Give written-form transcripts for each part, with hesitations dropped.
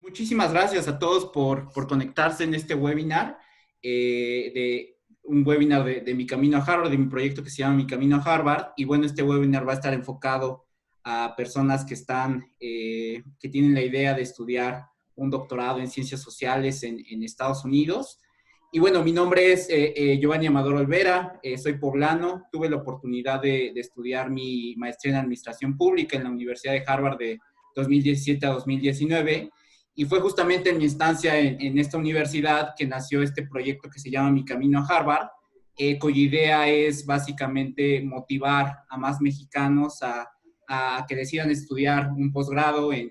Muchísimas gracias a todos por conectarse en este webinar, de un webinar de Mi Camino a Harvard, de mi proyecto que se llama Mi Camino a Harvard. Y bueno, este webinar va a estar enfocado a personas que tienen la idea de estudiar un doctorado en ciencias sociales en Estados Unidos. Y bueno, mi nombre es Giovanni Amador Olvera, soy poblano, tuve la oportunidad de estudiar mi maestría en Administración Pública en la Universidad de Harvard de 2017 a 2019. Y fue justamente en mi estancia en esta universidad que nació este proyecto que se llama Mi Camino a Harvard, cuya idea es básicamente motivar a más mexicanos a que decidan estudiar un posgrado en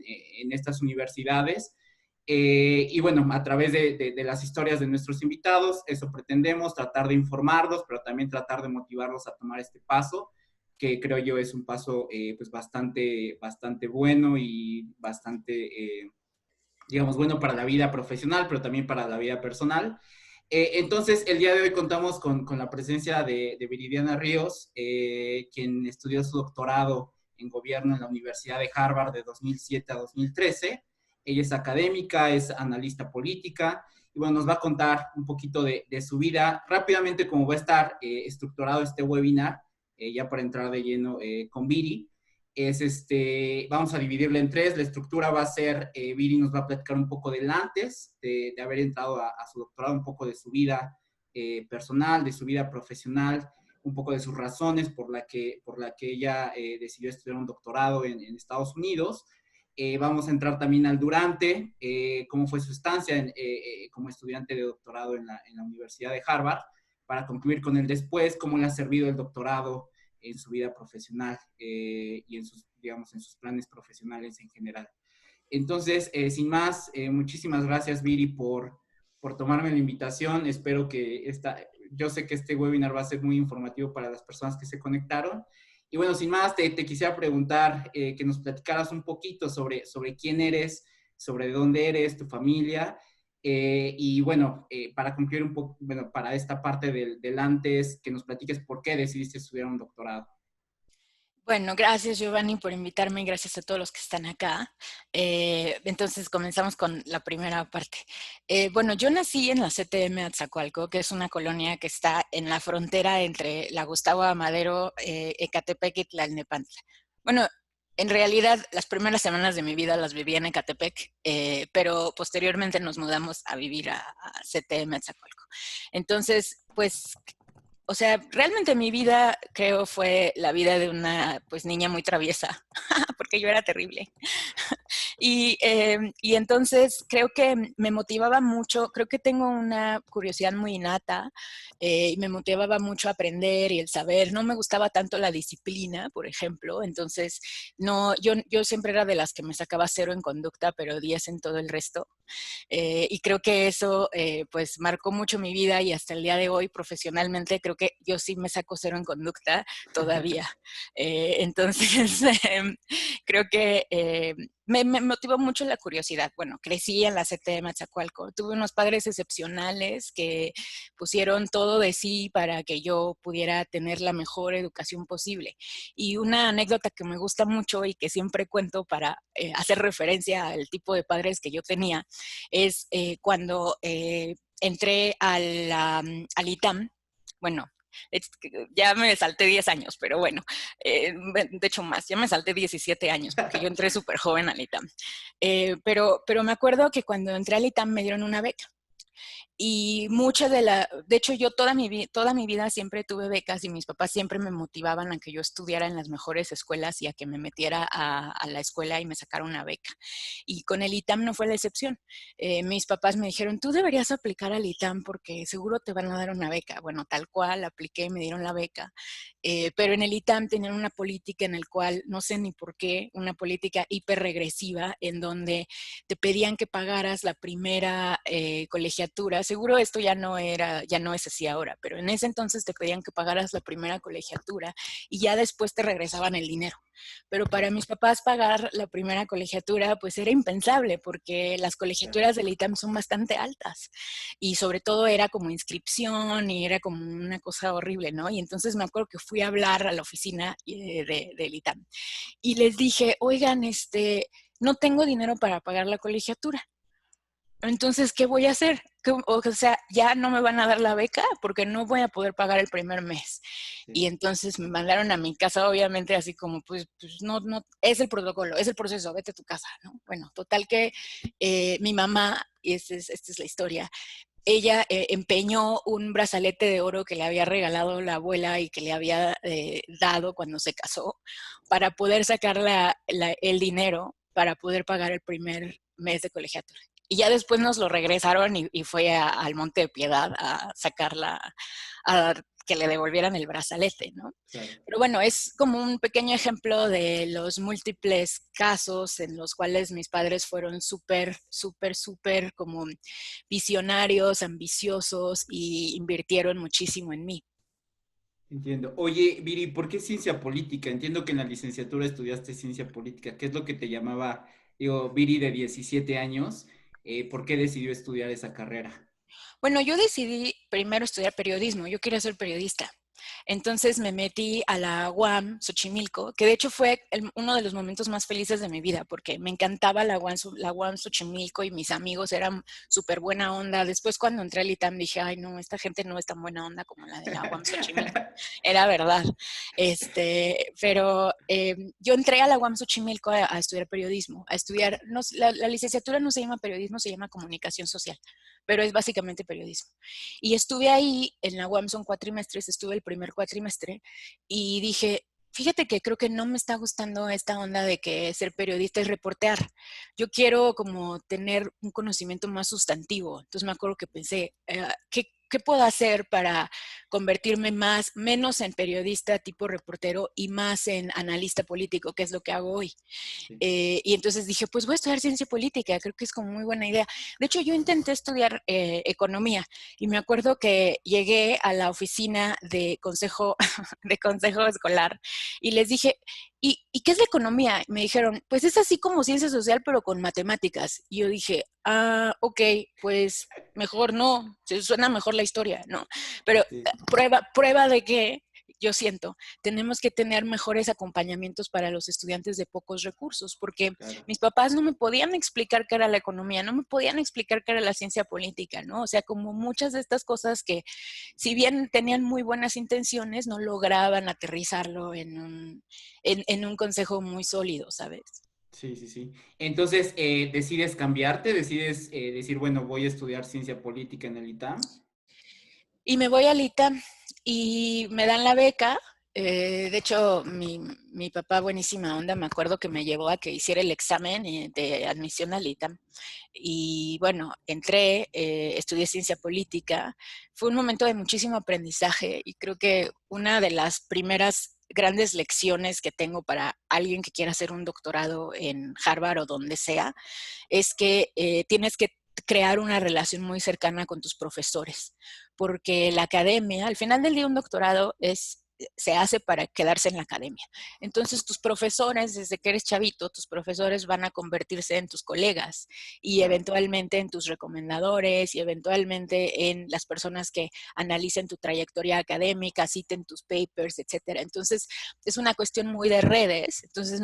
estas universidades. Y bueno, a través de las historias de nuestros invitados, eso pretendemos, tratar de informarlos, pero también tratar de motivarlos a tomar este paso, que creo yo es un paso pues bastante bueno y digamos, bueno para la vida profesional, pero también para la vida personal. Entonces, el día de hoy contamos con la presencia de Viridiana Ríos, quien estudió su doctorado en gobierno en la Universidad de Harvard de 2007 a 2013. Ella es académica, es analista política, y bueno, nos va a contar un poquito de su vida. Rápidamente, como va a estar estructurado este webinar, ya para entrar de lleno con Viri, vamos a dividirla en tres. La estructura va a ser, Viri nos va a platicar un poco del antes, de haber entrado a su doctorado, un poco de su vida personal, de su vida profesional, un poco de sus razones por la que ella decidió estudiar un doctorado en Estados Unidos. Vamos a entrar también al durante, cómo fue su estancia como estudiante de doctorado en la Universidad de Harvard, para concluir con el después, cómo le ha servido el doctorado en su vida profesional y digamos, en sus planes profesionales en general. Entonces, sin más, muchísimas gracias, Viri, por tomarme la invitación. Espero que yo sé que este webinar va a ser muy informativo para las personas que se conectaron. Y bueno, sin más, te quisiera preguntar que nos platicaras un poquito sobre quién eres, sobre dónde eres, tu familia. Y bueno, para concluir un poco, bueno, para esta parte del antes, que nos platiques por qué decidiste estudiar un doctorado. Bueno, gracias Giovanni por invitarme y gracias a todos los que están acá. Entonces comenzamos con la primera parte. Bueno, yo nací en la CTM Atzacoalco, que es una colonia que está en la frontera entre la Gustavo Amadero, Ecatepec y Tlalnepantla. Bueno, en realidad las primeras semanas de mi vida las viví en Ecatepec, pero posteriormente nos mudamos a vivir a CTM Atzacoalco. Entonces, pues o sea, realmente mi vida creo fue la vida de una pues niña muy traviesa, porque yo era terrible. Y entonces creo que me motivaba mucho, creo que tengo una curiosidad muy innata y me motivaba mucho a aprender y el saber. No me gustaba tanto la disciplina, por ejemplo, entonces no, yo siempre era de las que me sacaba 0 en conducta, pero 10 en todo el resto. Y creo que eso pues marcó mucho mi vida y hasta el día de hoy profesionalmente creo que yo sí me saco 0 en conducta todavía. Entonces creo que me motivó mucho la curiosidad. Bueno, crecí en la CTM Atzacoalco. Tuve unos padres excepcionales que pusieron todo de sí para que yo pudiera tener la mejor educación posible. Y una anécdota que me gusta mucho y que siempre cuento para hacer referencia al tipo de padres que yo tenía es cuando entré al ITAM. Bueno, ya me salté 10 años, pero bueno, de hecho más, ya me salté 17 años porque yo entré súper joven al ITAM. Pero me acuerdo que cuando entré al ITAM me dieron una beca. Y mucha de hecho yo toda mi vida siempre tuve becas y mis papás siempre me motivaban a que yo estudiara en las mejores escuelas y a que me metiera a la escuela y me sacara una beca. Y con el ITAM no fue la excepción. Mis papás me dijeron, tú deberías aplicar al ITAM porque seguro te van a dar una beca. Bueno, tal cual, apliqué y me dieron la beca. Pero en el ITAM tenían una política en el cual, no sé ni por qué, una política hiperregresiva en donde te pedían que pagaras la primera colegiatura. Seguro esto ya no es así ahora, pero en ese entonces te pedían que pagaras la primera colegiatura y ya después te regresaban el dinero. Pero para mis papás pagar la primera colegiatura pues era impensable porque las colegiaturas del ITAM son bastante altas y sobre todo era como inscripción y era como una cosa horrible, ¿no? Y entonces me acuerdo que fui a hablar a la oficina del ITAM y les dije, oigan, no tengo dinero para pagar la colegiatura. Entonces, ¿qué voy a hacer? O sea, ya no me van a dar la beca porque no voy a poder pagar el primer mes. Sí. Y entonces me mandaron a mi casa, obviamente, así como, pues no, es el protocolo, es el proceso, vete a tu casa, ¿no? Bueno, total que mi mamá, y esta es la historia, ella empeñó un brazalete de oro que le había regalado la abuela y que le había dado cuando se casó para poder sacar el dinero para poder pagar el primer mes de colegiatura. Y ya después nos lo regresaron y fue al Monte de Piedad a sacarla, a que le devolvieran el brazalete, ¿no? Claro. Pero bueno, es como un pequeño ejemplo de los múltiples casos en los cuales mis padres fueron súper como visionarios, ambiciosos y invirtieron muchísimo en mí. Entiendo. Oye, Viri, ¿por qué ciencia política? Entiendo que en la licenciatura estudiaste ciencia política. ¿Qué es lo que te llamaba, digo, Viri de 17 años? ¿Por qué decidió estudiar esa carrera? Bueno, yo decidí primero estudiar periodismo, yo quería ser periodista. Entonces me metí a la UAM Xochimilco, que de hecho fue uno de los momentos más felices de mi vida, porque me encantaba la UAM Xochimilco y mis amigos eran súper buena onda. Después cuando entré al ITAM dije, ay no, esta gente no es tan buena onda como la de la UAM Xochimilco. Era verdad. Pero yo entré a la UAM Xochimilco a estudiar periodismo, a estudiar, no, la licenciatura no se llama periodismo, se llama comunicación social, pero es básicamente periodismo. Y estuve ahí, en la UAM son cuatrimestres, estuve el primer cuatrimestre y dije, fíjate que creo que no me está gustando esta onda de que ser periodista es reportear. Yo quiero como tener un conocimiento más sustantivo. Entonces me acuerdo que pensé, ¿qué puedo hacer para convertirme menos en periodista tipo reportero y más en analista político, que es lo que hago hoy? Sí. Y entonces dije, pues voy a estudiar ciencia política, creo que es como muy buena idea. De hecho, yo intenté estudiar economía y me acuerdo que llegué a la oficina de consejo, de consejo escolar y les dije, ¿y qué es la economía? Me dijeron, pues es así como ciencia social, pero con matemáticas. Y yo dije, ok, pues mejor no, se suena mejor la historia, ¿no? Pero Sí, prueba de que yo siento, tenemos que tener mejores acompañamientos para los estudiantes de pocos recursos, porque claro. mis papás no me podían explicar qué era la economía, no me podían explicar qué era la ciencia política, ¿no? O sea, como muchas de estas cosas que, si bien tenían muy buenas intenciones, no lograban aterrizarlo en un consejo muy sólido, ¿sabes? Sí, sí, sí. Entonces, decides cambiarte, decides decir, bueno, voy a estudiar ciencia política en el ITAM. Y me voy a ITAM y me dan la beca. De hecho, mi papá, buenísima onda, me acuerdo que me llevó a que hiciera el examen de admisión al ITAM. Y bueno, entré, estudié ciencia política. Fue un momento de muchísimo aprendizaje y creo que una de las primeras grandes lecciones que tengo para alguien que quiera hacer un doctorado en Harvard o donde sea, es que tienes que crear una relación muy cercana con tus profesores, porque la academia, al final del día un doctorado se hace para quedarse en la academia. Entonces tus profesores, desde que eres chavito, tus profesores van a convertirse en tus colegas y Claro. eventualmente en tus recomendadores y eventualmente en las personas que analicen tu trayectoria académica, citen tus papers, etcétera. Entonces es una cuestión muy de redes. Entonces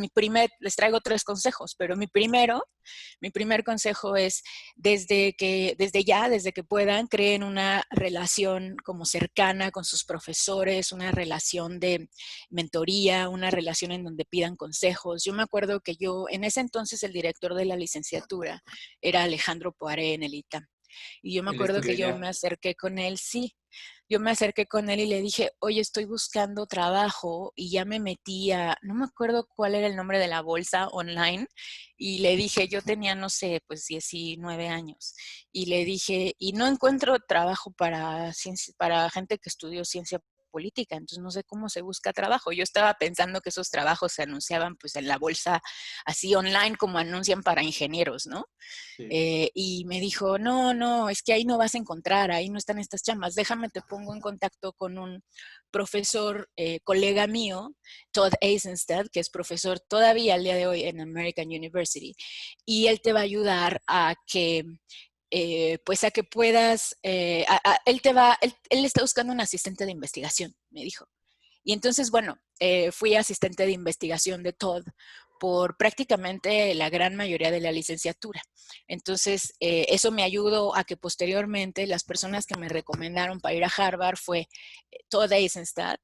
les traigo tres consejos, pero mi primer consejo es desde que puedan, creen una relación como cercana con sus profesores, una relación de mentoría, una relación en donde pidan consejos. Yo me acuerdo que en ese entonces el director de la licenciatura era Alejandro Poiré en el ITAM. Y yo me Él acuerdo estudió que yo me allá. acerqué con él, sí, yo me acerqué con él y le dije, oye, estoy buscando trabajo y ya me metí no me acuerdo cuál era el nombre de la bolsa online, y le dije, yo tenía, no sé, pues 19 años, y le dije, y no encuentro trabajo para gente que estudió ciencia política, entonces no sé cómo se busca trabajo. Yo estaba pensando que esos trabajos se anunciaban pues en la bolsa así online como anuncian para ingenieros, ¿no? Sí. Y me dijo, no, no, es que ahí no vas a encontrar, ahí no están estas chambas, déjame te pongo en contacto con un profesor, colega mío, Todd Eisenstadt, que es profesor todavía al día de hoy en American University, y él te va a ayudar a que pues a que puedas, él está buscando un asistente de investigación, me dijo. Y entonces, bueno, fui asistente de investigación de Todd por prácticamente la gran mayoría de la licenciatura. Entonces, eso me ayudó a que posteriormente las personas que me recomendaron para ir a Harvard fue Todd Eisenstadt,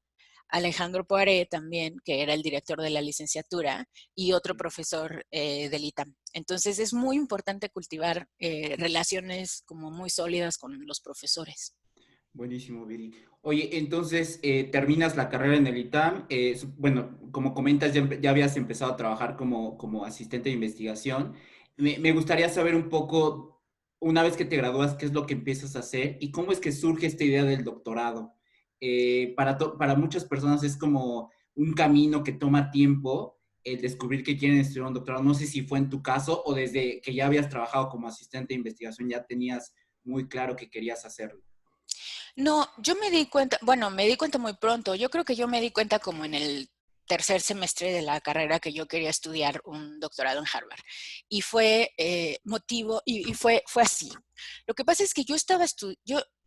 Alejandro Poiré también, que era el director de la licenciatura, y otro profesor del ITAM. Entonces es muy importante cultivar relaciones como muy sólidas con los profesores. Buenísimo, Viri. Oye, entonces terminas la carrera en el ITAM. Bueno, como comentas, ya habías empezado a trabajar como asistente de investigación. Me gustaría saber un poco, una vez que te gradúas, qué es lo que empiezas a hacer y cómo es que surge esta idea del doctorado. Para muchas personas es como un camino que toma tiempo el descubrir que quieren estudiar un doctorado. No sé si fue en tu caso o desde que ya habías trabajado como asistente de investigación ya tenías muy claro que querías hacerlo. No, yo me di cuenta, bueno, me di cuenta muy pronto. Yo creo que yo me di cuenta como en el tercer semestre de la carrera que yo quería estudiar un doctorado en Harvard. Y fue motivo, y fue así. Lo que pasa es que yo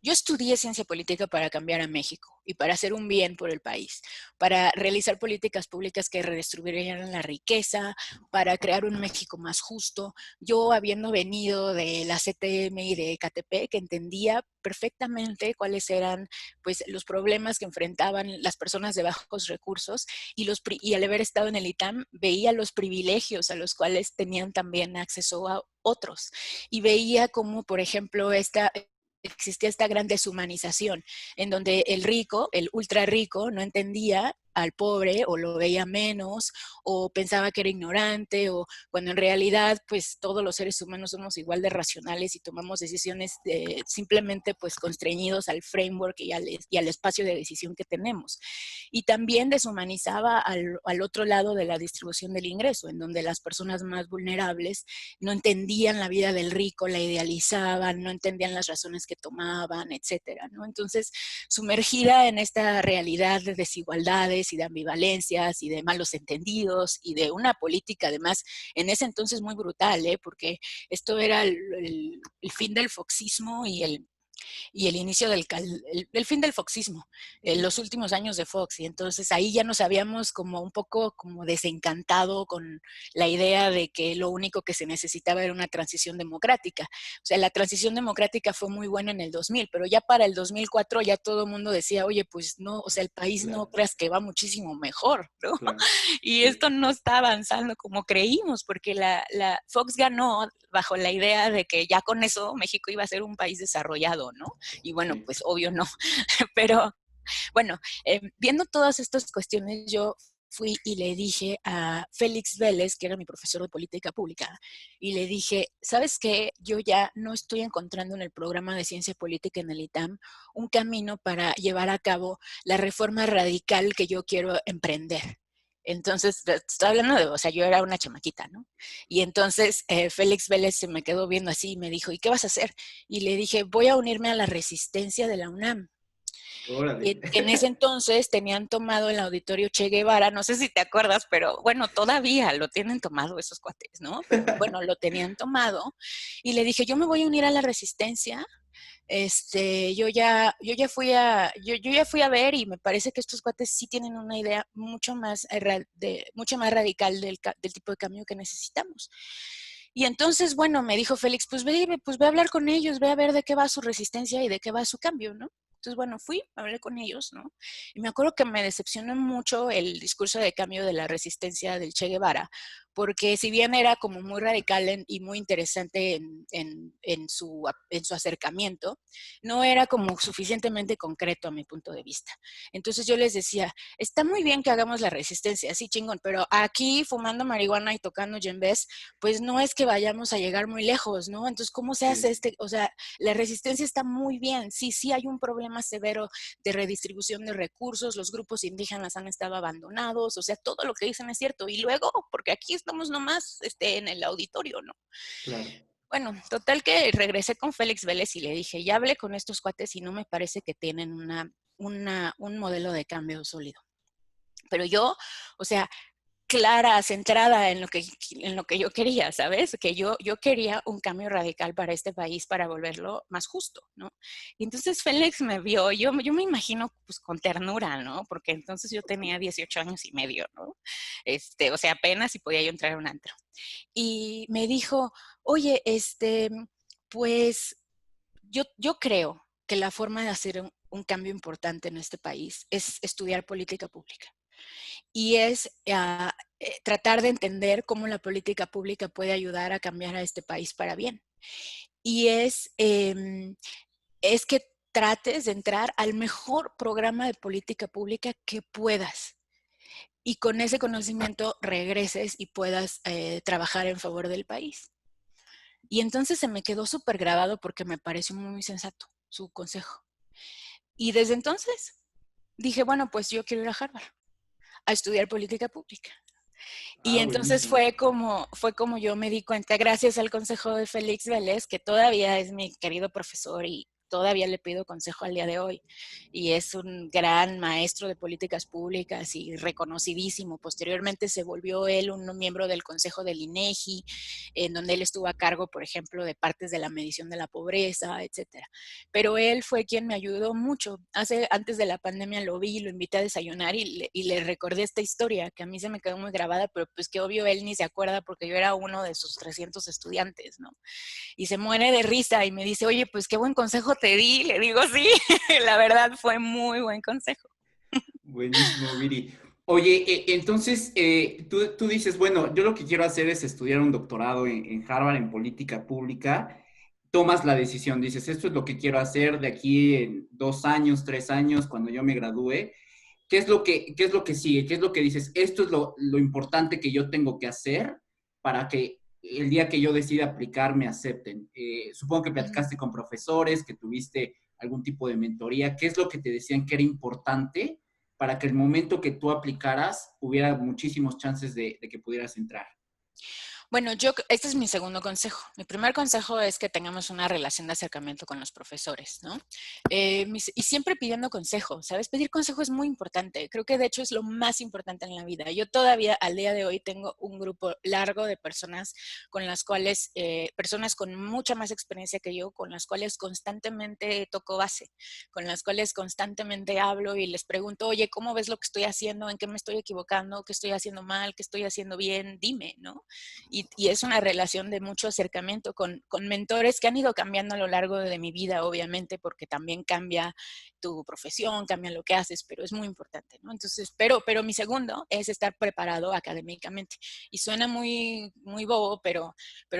estudié ciencia política para cambiar a México y para hacer un bien por el país, para realizar políticas públicas que redistribuyeran la riqueza, para crear un México más justo. Yo, habiendo venido de la CTM y de KTP, que entendía perfectamente cuáles eran pues, los problemas que enfrentaban las personas de bajos recursos y al haber estado en el ITAM veía los privilegios a los cuales tenían también acceso a otros y veía cómo, por ejemplo, existía esta gran deshumanización en donde el rico, el ultra rico, no entendía al pobre o lo veía menos o pensaba que era ignorante o cuando en realidad pues todos los seres humanos somos igual de racionales y tomamos decisiones simplemente pues constreñidos al framework y al espacio de decisión que tenemos. Y también deshumanizaba al otro lado de la distribución del ingreso, en donde las personas más vulnerables no entendían la vida del rico, la idealizaban, no entendían las razones que tomaban, etcétera, ¿no? Entonces, sumergida en esta realidad de desigualdades y de ambivalencias y de malos entendidos y de una política además en ese entonces muy brutal, porque esto era el fin del foxismo y el inicio el fin del foxismo, los últimos años de Fox. Y entonces ahí ya nos habíamos como un poco como desencantado con la idea de que lo único que se necesitaba era una transición democrática. O sea, la transición democrática fue muy buena en el 2000, pero ya para el 2004 ya todo el mundo decía, oye, pues no, o sea, el país no Claro, creas que va muchísimo mejor, ¿no? claro, Y sí, esto no está avanzando como creímos, porque la Fox ganó bajo la idea de que ya con eso México iba a ser un país desarrollado, ¿no? Y bueno, sí. pues obvio no, pero bueno, viendo todas estas cuestiones, yo fui y le dije a Félix Vélez, que era mi profesor de política pública, y le dije, ¿sabes qué? Yo ya no estoy encontrando en el programa de ciencia política en el ITAM un camino para llevar a cabo la reforma radical que yo quiero emprender. Entonces, estoy hablando de, o sea, yo era una chamaquita, ¿no? Y entonces Félix Vélez se me quedó viendo así y me dijo, ¿y qué vas a hacer? Y le dije, voy a unirme a la resistencia de la UNAM. Órale. Y en ese entonces tenían tomado el auditorio Che Guevara, no sé si te acuerdas, pero bueno, todavía lo tienen tomado esos cuates, ¿no? Pero bueno, lo tenían tomado. Y le dije, yo me voy a unir a la resistencia. Yo ya fui a ver y me parece que estos cuates sí tienen una idea mucho más radical del tipo de cambio que necesitamos. Y entonces, bueno, me dijo Félix, pues ve a hablar con ellos, ve a ver de qué va su resistencia y de qué va su cambio, ¿no? Entonces, bueno, fui, hablé con ellos, ¿no? Y me acuerdo que me decepcionó mucho el discurso de cambio de la resistencia del Che Guevara, porque si bien era como muy radical y muy interesante en su acercamiento, no era como suficientemente concreto a mi punto de vista. Entonces yo les decía, está muy bien que hagamos la resistencia, sí chingón, pero aquí fumando marihuana y tocando djembes, pues no es que vayamos a llegar muy lejos, ¿no? Entonces, ¿cómo se hace Sí, o sea, la resistencia está muy bien, sí, sí hay un problema severo de redistribución de recursos, los grupos indígenas han estado abandonados, o sea, todo lo que dicen es cierto. Y luego, porque aquí estamos nomás en el auditorio, ¿no? claro. Bueno, total que regresé con Félix Vélez y le dije, ya hablé con estos cuates y no me parece que tienen un modelo de cambio sólido. Pero yo, o sea, clara, centrada en lo que yo quería, ¿sabes? Que yo quería un cambio radical para este país para volverlo más justo, ¿no? Y entonces Félix me vio, yo me imagino pues con ternura, ¿no? Porque entonces yo tenía 18 años y medio, ¿no? O sea, apenas si podía yo entrar a un antro. Y me dijo, oye, pues yo creo que la forma de hacer un cambio importante en este país es estudiar política pública y es tratar de entender cómo la política pública puede ayudar a cambiar a este país para bien. Y es que trates de entrar al mejor programa de política pública que puedas. Y con ese conocimiento regreses y puedas trabajar en favor del país. Y entonces se me quedó súper grabado porque me pareció muy sensato su consejo. Y desde entonces dije, bueno, pues yo quiero ir a Harvard a estudiar política pública. Y Ah, entonces buenísimo. fue como yo me di cuenta, gracias al consejo de Félix Vélez, que todavía es mi querido profesor y todavía le pido consejo al día de hoy. Y es un gran maestro de políticas públicas y reconocidísimo. Posteriormente se volvió él un miembro del consejo del INEGI, en donde él estuvo a cargo, por ejemplo, de partes de la medición de la pobreza, etcétera. Pero él fue quien me ayudó mucho. Antes de la pandemia lo vi, lo invité a desayunar y le recordé esta historia que a mí se me quedó muy grabada, pero pues que obvio él ni se acuerda porque yo era uno de sus 300 estudiantes, ¿no? Y se muere de risa y me dice, oye, pues qué buen consejo te di. Le digo, sí, la verdad fue muy buen consejo. Buenísimo, Viri. Oye, entonces tú dices, bueno, yo lo que quiero hacer es estudiar un doctorado en Harvard en política pública. Tomas la decisión, dices, esto es lo que quiero hacer de aquí en 2 años, 3 años, cuando yo me gradúe. Qué es lo que sigue? ¿Qué es lo que dices? Esto es lo importante que yo tengo que hacer para que el día que yo decida aplicar me acepten. Supongo que Ujú. platicaste con profesores, que tuviste algún tipo de mentoría. ¿Qué es lo que te decían que era importante para que el momento que tú aplicaras hubiera muchísimos chances de que pudieras entrar? Bueno, este es mi segundo consejo. Mi primer consejo es que tengamos una relación de acercamiento con los profesores, ¿no? Y siempre pidiendo consejo, ¿sabes? Pedir consejo es muy importante. Creo que de hecho es lo más importante en la vida. Yo todavía al día de hoy tengo un grupo largo de personas con las cuales, personas con mucha más experiencia que yo, con las cuales constantemente toco base, con las cuales constantemente hablo y les pregunto, oye, ¿cómo ves lo que estoy haciendo? ¿En qué me estoy equivocando? ¿Qué estoy haciendo mal? ¿Qué estoy haciendo bien? Dime, ¿no? Y es una relación de mucho acercamiento con mentores que han ido cambiando a lo largo de mi vida, obviamente, porque también cambia tu profesión, cambia lo que haces, pero es muy importante, ¿no? Entonces, pero mi segundo es estar preparado académicamente. Y suena muy bobo, pero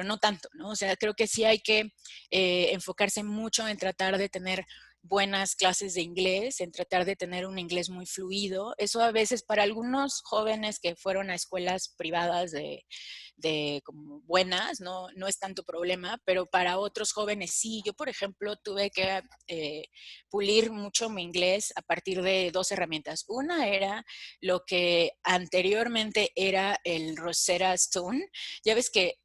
no tanto, ¿no? O sea, creo que sí hay que enfocarse mucho en tratar de tener buenas clases de inglés, en tratar de tener un inglés muy fluido. Eso a veces para algunos jóvenes que fueron a escuelas privadas de como buenas, no es tanto problema, pero para otros jóvenes sí. Yo, por ejemplo, tuve que pulir mucho mi inglés a partir de dos herramientas. Una era lo que anteriormente era el Rosetta Stone. Ya ves que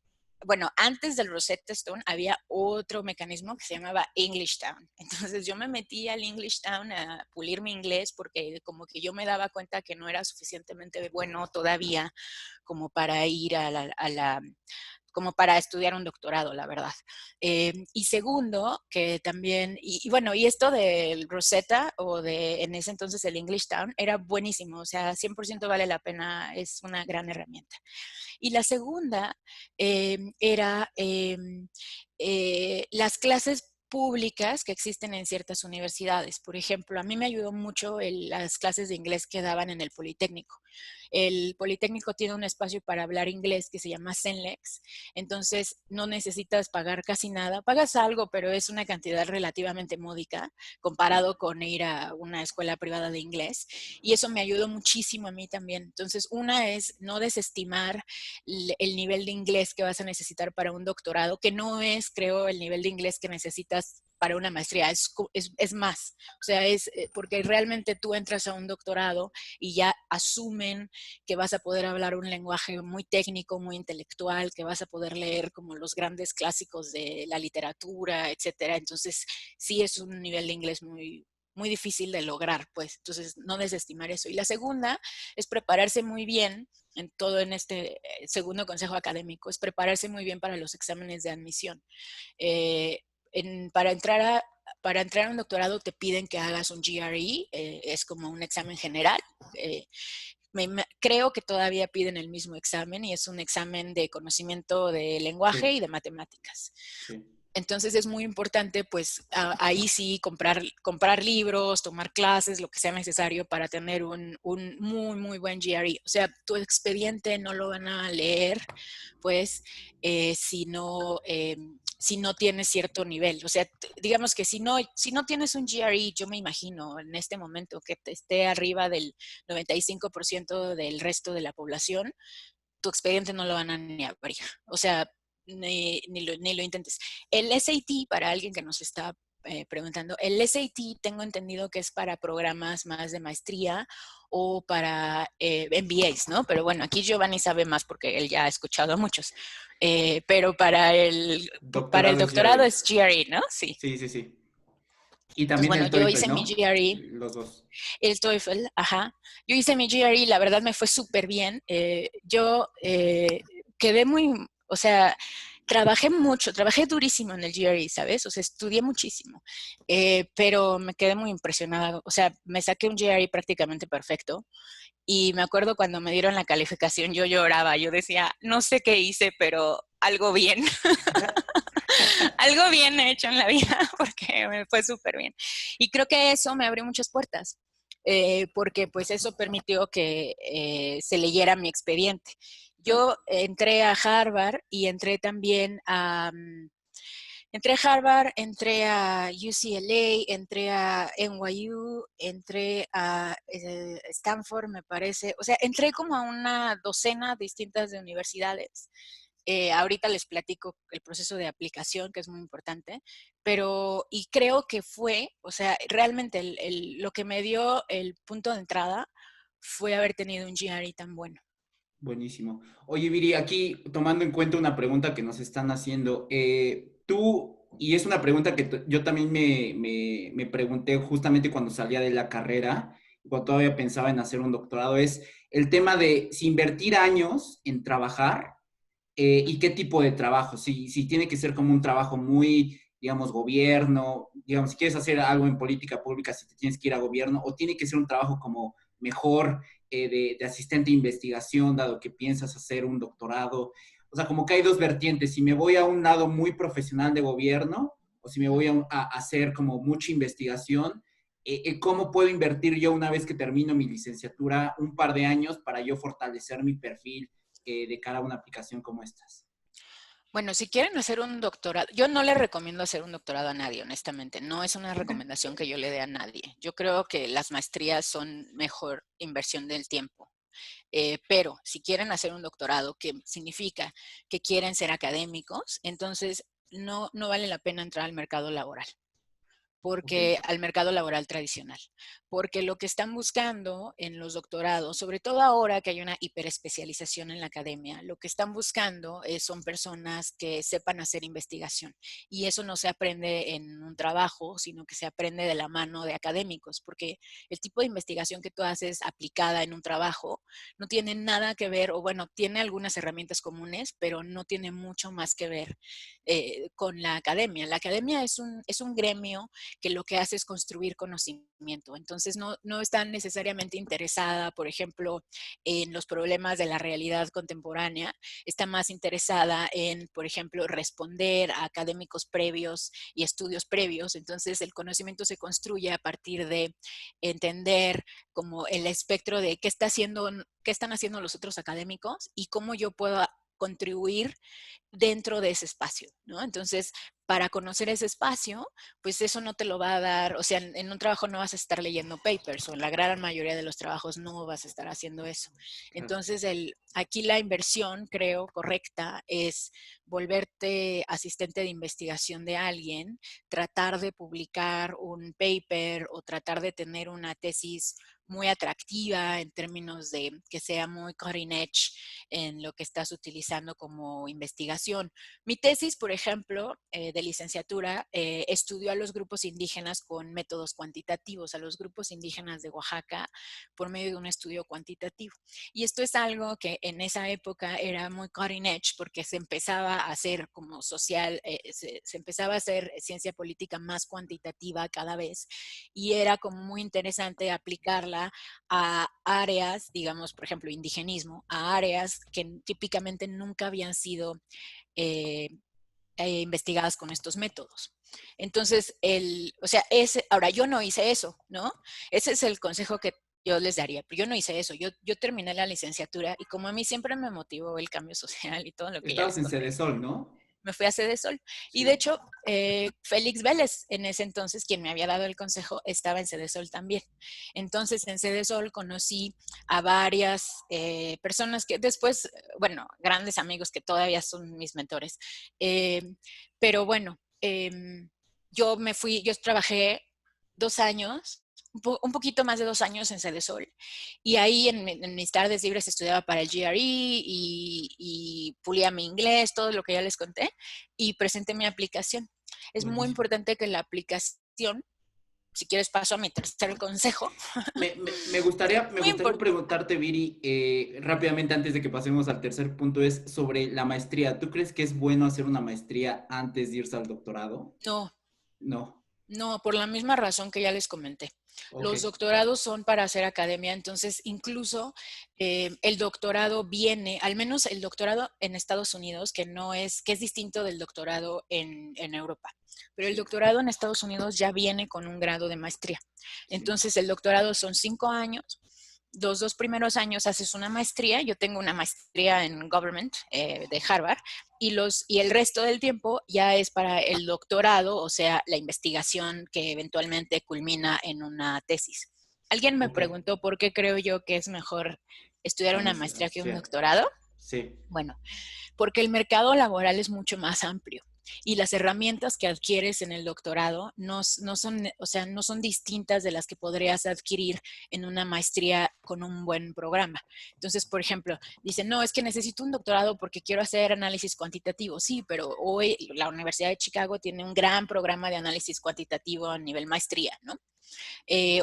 bueno, antes del Rosetta Stone había otro mecanismo que se llamaba English Town. Entonces yo me metí al English Town a pulir mi inglés porque como que yo me daba cuenta que no era suficientemente bueno todavía como para ir como para estudiar un doctorado, la verdad. Y segundo, que también, y bueno, y esto del Rosetta o de en ese entonces el English Town era buenísimo, o sea, 100% vale la pena, es una gran herramienta. Y la segunda era las clases públicas que existen en ciertas universidades. Por ejemplo, a mí me ayudó mucho las clases de inglés que daban en el Politécnico. El Politécnico tiene un espacio para hablar inglés que se llama CENLEX, entonces no necesitas pagar casi nada. Pagas algo, pero es una cantidad relativamente módica comparado con ir a una escuela privada de inglés. Y eso me ayudó muchísimo a mí también. Entonces, una es no desestimar el nivel de inglés que vas a necesitar para un doctorado, que no es, creo, el nivel de inglés que necesitas para una maestría, es más, o sea, es porque realmente tú entras a un doctorado y ya asumen que vas a poder hablar un lenguaje muy técnico, muy intelectual, que vas a poder leer como los grandes clásicos de la literatura, etcétera. Entonces, sí es un nivel de inglés muy difícil de lograr, pues. Entonces, no desestimar eso. Y la segunda es prepararse muy bien en todo en este segundo consejo académico, es prepararse muy bien para los exámenes de admisión. Eh, para entrar a un doctorado te piden que hagas un GRE, es como un examen general. Creo que todavía piden el mismo examen y es un examen de conocimiento de lenguaje y Sí, de matemáticas. sí. Entonces es muy importante, pues ahí sí comprar libros, tomar clases, lo que sea necesario para tener un muy, muy buen GRE. O sea, tu expediente no lo van a leer, pues, si no tienes cierto nivel. O sea, digamos que si no tienes un GRE, yo me imagino en este momento que esté arriba del 95% del resto de la población, tu expediente no lo van a ni abrir. O sea, ni lo intentes. El SAT, para alguien que nos está preguntando, el SAT tengo entendido que es para programas más de maestría o para MBAs, ¿no? Pero bueno, aquí Giovanni sabe más porque él ya ha escuchado a muchos. Pero para el Doctorado es doctorado GRE. es GRE, ¿no? Sí. Sí, sí, sí. Y Pues también bueno, el yo TOEFL, hice mi ¿no? GRE, Los dos. el TOEFL, ajá. Yo hice mi GRE, la verdad me fue súper bien. Yo quedé muy, o sea, trabajé durísimo en el GRE, ¿sabes? O sea, estudié muchísimo, pero me quedé muy impresionada. O sea, me saqué un GRE prácticamente perfecto y me acuerdo cuando me dieron la calificación, yo lloraba, yo decía, no sé qué hice, pero algo bien, algo bien he hecho en la vida porque me fue súper bien. Y creo que eso me abrió muchas puertas. Porque pues eso permitió que se leyera mi expediente. Yo entré a Harvard y entré a Harvard, entré a UCLA, entré a NYU, entré a Stanford, me parece. O sea, entré como a una docena distintas de universidades. Ahorita les platico el proceso de aplicación, que es muy importante, y creo que o sea, realmente lo que me dio el punto de entrada fue haber tenido un GRE tan bueno. Buenísimo. Oye, Viri, aquí tomando en cuenta una pregunta que nos están haciendo, tú, y es una pregunta que yo también me pregunté justamente cuando salía de la carrera, cuando todavía pensaba en hacer un doctorado, es el tema de si invertir años en trabajar y qué tipo de trabajo, si tiene que ser como un trabajo muy, digamos, gobierno, digamos, si quieres hacer algo en política pública, si te tienes que ir a gobierno, o tiene que ser un trabajo como mejor de asistente de investigación, dado que piensas hacer un doctorado. O sea, como que hay dos vertientes, si me voy a un lado muy profesional de gobierno, o si me voy a hacer como mucha investigación, ¿cómo puedo invertir yo una vez que termino mi licenciatura un par de años para yo fortalecer mi perfil de cara a una aplicación como estas? Bueno, si quieren hacer un doctorado, yo no le recomiendo hacer un doctorado a nadie, honestamente. No es una recomendación que yo le dé a nadie. Yo creo que las maestrías son mejor inversión del tiempo. Pero si quieren hacer un doctorado, que significa que quieren ser académicos, entonces no vale la pena entrar al mercado laboral. Ok, Porque al mercado laboral tradicional. Porque lo que están buscando en los doctorados, sobre todo ahora que hay una hiperespecialización en la academia, lo que están buscando son personas que sepan hacer investigación. Y eso no se aprende en un trabajo, sino que se aprende de la mano de académicos, porque el tipo de investigación que tú haces aplicada en un trabajo no tiene nada que ver, o bueno, tiene algunas herramientas comunes, pero no tiene mucho más que ver con la academia. La academia es un gremio que lo que hace es construir conocimiento. Entonces, no está necesariamente interesada, por ejemplo, en los problemas de la realidad contemporánea, está más interesada en, por ejemplo, responder a académicos previos y estudios previos. Entonces, el conocimiento se construye a partir de entender como el espectro de qué están haciendo los otros académicos y cómo yo puedo contribuir dentro de ese espacio, ¿no? Entonces, para conocer ese espacio, pues eso no te lo va a dar, o sea, en un trabajo no vas a estar leyendo papers, o en la gran mayoría de los trabajos no vas a estar haciendo eso. claro. Entonces, aquí la inversión, creo, correcta es volverte asistente de investigación de alguien, tratar de publicar un paper o tratar de tener una tesis muy atractiva en términos de que sea muy cutting edge en lo que estás utilizando como investigación. Mi tesis, por ejemplo, de licenciatura, estudió a los grupos indígenas con métodos cuantitativos, a los grupos indígenas de Oaxaca por medio de un estudio cuantitativo. Y esto es algo que en esa época era muy cutting edge porque se empezaba a hacer como social, se empezaba a hacer ciencia política más cuantitativa cada vez y era como muy interesante aplicarla a áreas, digamos, por ejemplo, indigenismo, a áreas que típicamente nunca habían sido eh, investigadas con estos métodos. Entonces, ahora yo no hice eso, ¿no? Ese es el consejo que yo les daría, pero yo no hice eso. Yo terminé la licenciatura y como a mí siempre me motivó el cambio social y todo lo que ya Estabas les en conté, Cedesol, ¿no? me fui a Cedesol. Y de Sí. hecho, Félix Vélez, en ese entonces, quien me había dado el consejo, estaba en Cedesol también. Entonces, en Cedesol conocí a varias personas que después, bueno, grandes amigos que todavía son mis mentores. Eh, pero bueno, yo trabajé 2 años, un poquito más de 2 años en Cedesol. Y ahí en mis tardes libres estudiaba para el GRE y pulía mi inglés, todo lo que ya les conté, y presenté mi aplicación. Es muy Buenísimo. importante que la aplicación, si quieres paso a mi tercer consejo, Me muy gustaría importante. preguntarte, Viri, rápidamente antes de que pasemos al tercer punto, es sobre la maestría. ¿Tú crees que es bueno hacer una maestría antes de irse al doctorado? No, No. no, por la misma razón que ya les comenté. Ok. Los doctorados son para hacer academia, entonces incluso el doctorado viene, al menos el doctorado en Estados Unidos, que es distinto del doctorado en Europa, pero el Sí, doctorado en Estados Unidos ya viene con un grado de maestría. sí. Entonces el doctorado son 5 años. Los 2 primeros años haces una maestría. Yo tengo una maestría en Government de Harvard y el resto del tiempo ya es para el doctorado, o sea, la investigación que eventualmente culmina en una tesis. Alguien me Ok. preguntó por qué creo yo que es mejor estudiar La una maestría. maestría que Sí. un doctorado. Sí. Bueno, porque el mercado laboral es mucho más amplio y las herramientas que adquieres en el doctorado no son, o sea, no son distintas de las que podrías adquirir en una maestría con un buen programa. Entonces, por ejemplo, dicen, no, es que necesito un doctorado porque quiero hacer análisis cuantitativo. Sí, pero hoy la Universidad de Chicago tiene un gran programa de análisis cuantitativo a nivel maestría, ¿no?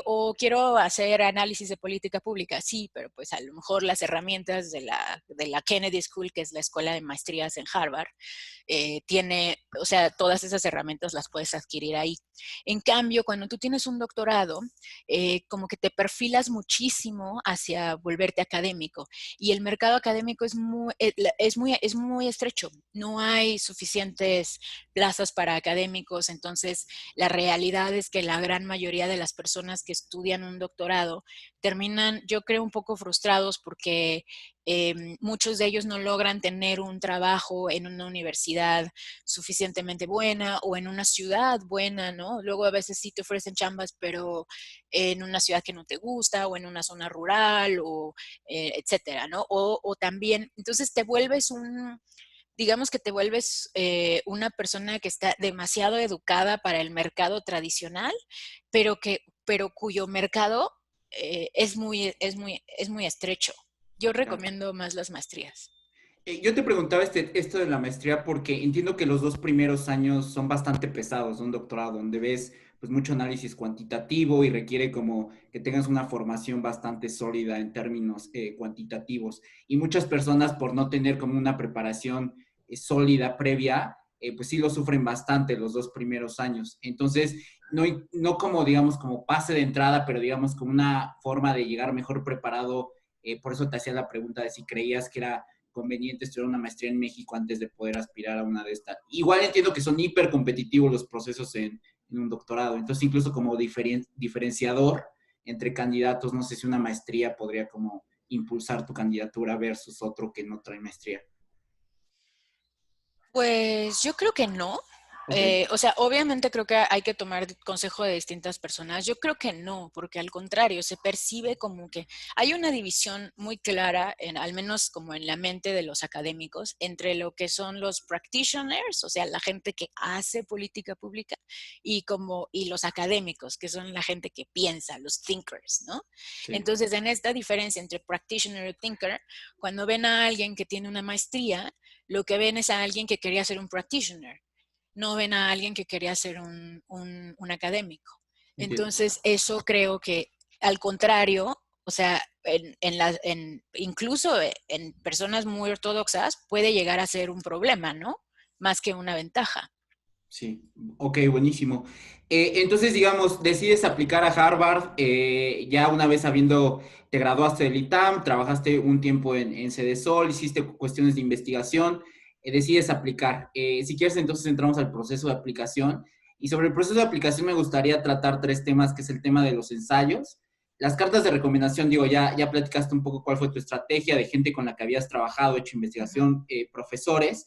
O quiero hacer análisis de política pública, sí, pero pues a lo mejor las herramientas de la Kennedy School, que es la escuela de maestrías en Harvard, tiene, o sea, todas esas herramientas las puedes adquirir ahí. En cambio, cuando tú tienes un doctorado, como que te perfilas muchísimo hacia volverte académico y el mercado académico es muy estrecho. No hay suficientes plazas para académicos, entonces la realidad es que la gran mayoría de las personas que estudian un doctorado terminan, yo creo, un poco frustrados porque muchos de ellos no logran tener un trabajo en una universidad suficientemente buena o en una ciudad buena, ¿no? Luego a veces sí te ofrecen chambas, pero en una ciudad que no te gusta o en una zona rural o etcétera, ¿no? O también, entonces te vuelves digamos que te vuelves una persona que está demasiado educada para el mercado tradicional, pero cuyo mercado es muy estrecho. Yo Claro. recomiendo más las maestrías. Yo te preguntaba esto de la maestría porque entiendo que los 2 primeros años son bastante pesados de un doctorado, donde ves pues mucho análisis cuantitativo y requiere como que tengas una formación bastante sólida en términos cuantitativos. Y muchas personas por no tener como una preparación sólida previa, pues sí lo sufren bastante los 2 primeros años. Entonces, no como digamos como pase de entrada, pero digamos como una forma de llegar mejor preparado. Por eso te hacía la pregunta de si creías que era conveniente estudiar una maestría en México antes de poder aspirar a una de estas. Igual entiendo que son hiper competitivos los procesos en un doctorado, entonces incluso como diferenciador entre candidatos, no sé si una maestría podría como impulsar tu candidatura versus otro que no trae maestría. Pues yo creo que no. Ok, O sea, obviamente creo que hay que tomar consejo de distintas personas. Yo creo que no, porque al contrario, se percibe como que hay una división muy clara, al menos como en la mente de los académicos, entre lo que son los practitioners, o sea, la gente que hace política pública, y los académicos, que son la gente que piensa, los thinkers, ¿no? sí, Entonces, en esta diferencia entre practitioner y thinker, cuando ven a alguien que tiene una maestría, lo que ven es a alguien que quería ser un practitioner, no ven a alguien que quería ser un académico. entiendo. Entonces, eso creo que al contrario, o sea, incluso en personas muy ortodoxas puede llegar a ser un problema, ¿no? Más que una ventaja. Sí, ok, buenísimo. Entonces, digamos, decides aplicar a Harvard ya una vez habiendo, te graduaste del ITAM, trabajaste un tiempo en Cedesol, hiciste cuestiones de investigación, decides aplicar. Si quieres, entonces entramos al proceso de aplicación. Y sobre el proceso de aplicación me gustaría tratar tres temas, que es el tema de los ensayos. Las cartas de recomendación, digo, ya platicaste un poco cuál fue tu estrategia de gente con la que habías trabajado, hecho investigación, profesores.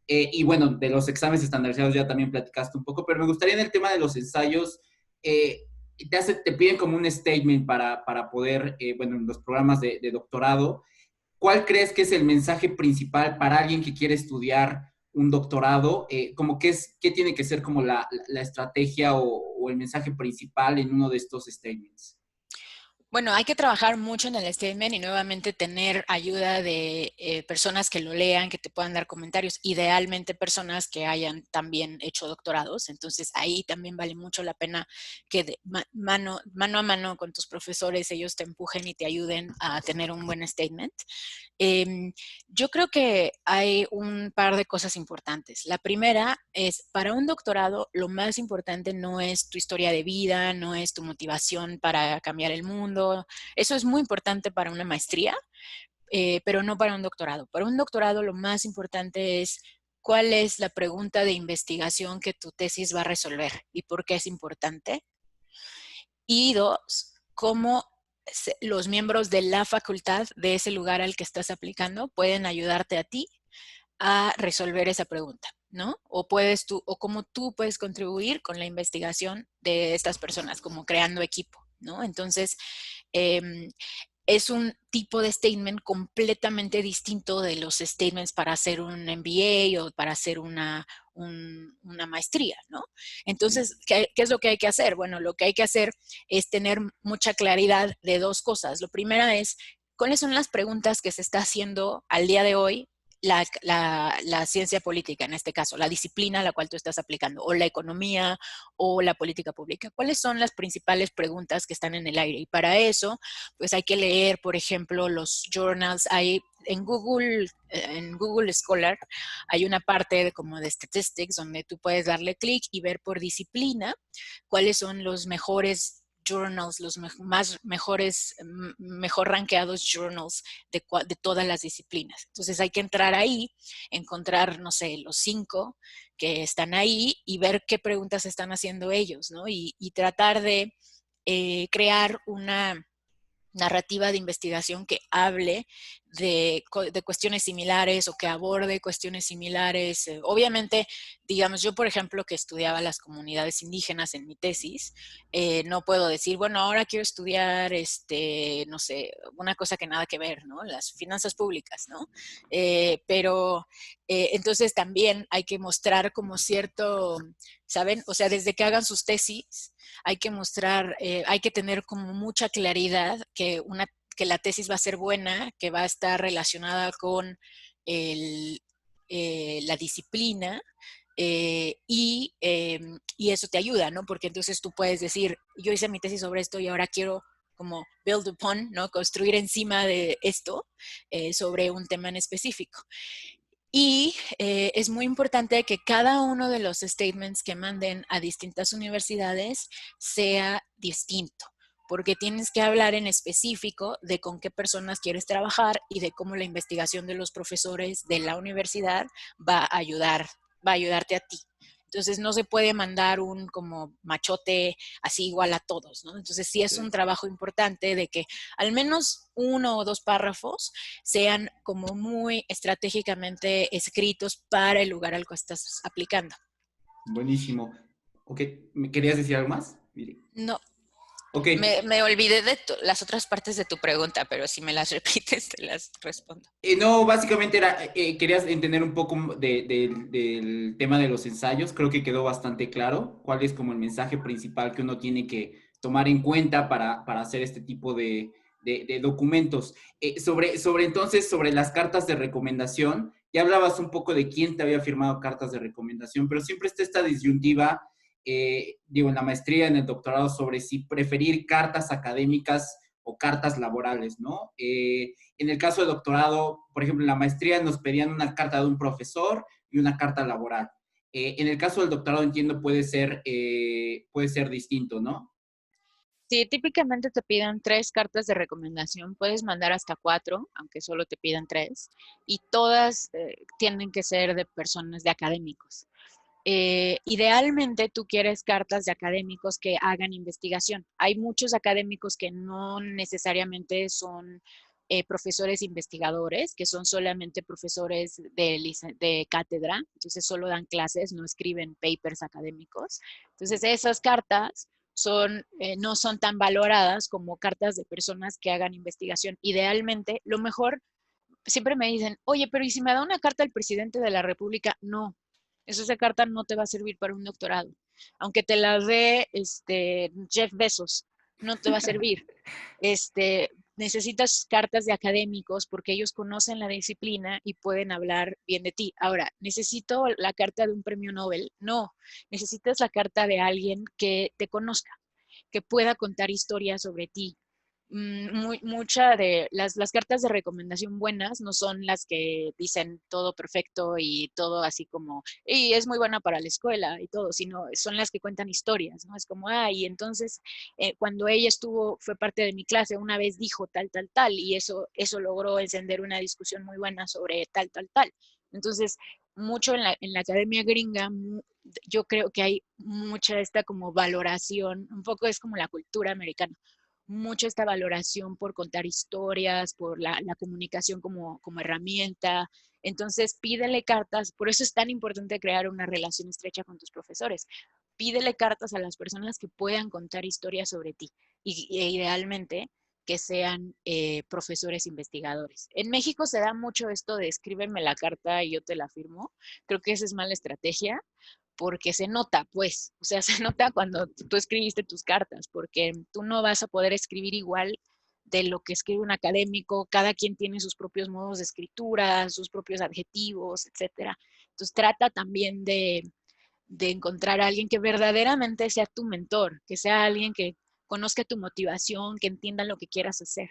Y bueno, de los exámenes estandarizados ya también platicaste un poco, pero me gustaría en el tema de los ensayos, te piden como un statement para poder, bueno, en los programas de doctorado, ¿cuál crees que es el mensaje principal para alguien que quiere estudiar un doctorado? Como qué tiene que ser como la estrategia o el mensaje principal en uno de estos statements? Bueno, hay que trabajar mucho en el statement y nuevamente tener ayuda de personas que lo lean, que te puedan dar comentarios, idealmente personas que hayan también hecho doctorados. Entonces ahí también vale mucho la pena que mano a mano con tus profesores ellos te empujen y te ayuden a tener un buen statement. Eh, yo creo que hay un par de cosas importantes. La primera es, para un doctorado, lo más importante no es tu historia de vida, no es tu motivación para cambiar el mundo. Eso es muy importante para una maestría, pero no para un doctorado. Para un doctorado, lo más importante es cuál es la pregunta de investigación que tu tesis va a resolver y por qué es importante. Y dos, cómo los miembros de la facultad de ese lugar al que estás aplicando pueden ayudarte a ti a resolver esa pregunta, ¿no? O cómo tú puedes contribuir con la investigación de estas personas, como creando equipo, ¿no? Entonces, eh, es un tipo de statement completamente distinto de los statements para hacer un MBA o para hacer una maestría, ¿no? Sí, Entonces, ¿qué es lo que hay que hacer? Bueno, lo que hay que hacer es tener mucha claridad de dos cosas. Lo primera es, ¿cuáles son las preguntas que se está haciendo al día de hoy la ciencia política, en este caso, la disciplina a la cual tú estás aplicando, o la economía o la política pública? ¿Cuáles son las principales preguntas que están en el aire? Y para eso, pues hay que leer, por ejemplo, los journals. Hay en Google Scholar, hay una parte como de statistics donde tú puedes darle clic y ver por disciplina cuáles son los mejores journals, los mejor rankeados journals de todas las disciplinas. Entonces hay que entrar ahí, encontrar, no sé, los 5 que están ahí y ver qué preguntas están haciendo ellos, ¿no? Y tratar de crear una narrativa de investigación que hable de cuestiones similares o que aborde cuestiones similares. Obviamente, digamos, yo, por ejemplo, que estudiaba las comunidades indígenas en mi tesis, no puedo decir, bueno, ahora quiero estudiar, no sé, una cosa que nada que ver, ¿no? Las finanzas públicas, ¿no? Pero entonces también hay que mostrar como cierto, ¿saben? O sea, desde que hagan sus tesis, hay que mostrar, hay que tener como mucha claridad que la tesis va a ser buena, que va a estar relacionada con el, la disciplina, y eso te ayuda, ¿no? Porque entonces tú puedes decir, yo hice mi tesis sobre esto y ahora quiero como build upon, ¿no? Construir encima de esto sobre un tema en específico. Y es muy importante que cada uno de los statements que manden a distintas universidades sea distinto, porque tienes que hablar en específico de con qué personas quieres trabajar y de cómo la investigación de los profesores de la universidad va a ayudarte a ti. Entonces no se puede mandar un como machote así igual a todos, ¿no? Entonces sí es un sí. trabajo importante de que al menos 1 o 2 párrafos sean como muy estratégicamente escritos para el lugar al que estás aplicando. Buenísimo. Ok, ¿me querías decir algo más? Mire. No, Ok, me olvidé de las otras partes de tu pregunta, pero si me las repites, te las respondo. no, básicamente era, querías entender un poco del tema de los ensayos. Creo que quedó bastante claro cuál es como el mensaje principal que uno tiene que tomar en cuenta para hacer este tipo de documentos. Sobre las cartas de recomendación, ya hablabas un poco de quién te había firmado cartas de recomendación, pero siempre está esta disyuntiva, digo, en la maestría, en el doctorado, sobre si preferir cartas académicas o cartas laborales, ¿no? En el caso de doctorado, por ejemplo, en la maestría nos pedían una carta de un profesor y una carta laboral. En el caso del doctorado, entiendo, puede ser distinto, ¿no? Sí, típicamente te piden 3 cartas de recomendación, puedes mandar hasta 4, aunque solo te pidan 3, y todas tienen que ser de personas, de académicos. Idealmente tú quieres cartas de académicos que hagan investigación. Hay muchos académicos que no necesariamente son profesores investigadores, que son solamente profesores de cátedra, entonces solo dan clases, no escriben papers académicos. Entonces esas cartas no son tan valoradas como cartas de personas que hagan investigación. Idealmente, lo mejor, siempre me dicen, oye, pero ¿y si me da una carta el presidente de la República? No, esa carta no te va a servir para un doctorado. Aunque te la dé Jeff Bezos, no te va a servir. Necesitas cartas de académicos porque ellos conocen la disciplina y pueden hablar bien de ti. Ahora, ¿necesito la carta de un premio Nobel? No, necesitas la carta de alguien que te conozca, que pueda contar historias sobre ti. Mucha de las cartas de recomendación buenas no son las que dicen todo perfecto y todo así como, y es muy buena para la escuela y todo, sino son las que cuentan historias, ¿no? Es como, y entonces cuando ella fue parte de mi clase, una vez dijo tal, tal, tal, y eso logró encender una discusión muy buena sobre tal, tal, tal. Entonces, mucho en la academia gringa, yo creo que hay mucha esta como valoración, un poco es como la cultura americana, mucho esta valoración por contar historias, por la comunicación como herramienta. Entonces, pídele cartas, por eso es tan importante crear una relación estrecha con tus profesores. Pídele cartas a las personas que puedan contar historias sobre ti e idealmente que sean profesores investigadores. En México se da mucho esto de escríbeme la carta y yo te la firmo. Creo que esa es mala estrategia porque se nota, pues, o sea, se nota cuando tú escribiste tus cartas, porque tú no vas a poder escribir igual de lo que escribe un académico, cada quien tiene sus propios modos de escritura, sus propios adjetivos, etcétera. Entonces trata también de encontrar a alguien que verdaderamente sea tu mentor, que sea alguien que conozca tu motivación, que entienda lo que quieras hacer.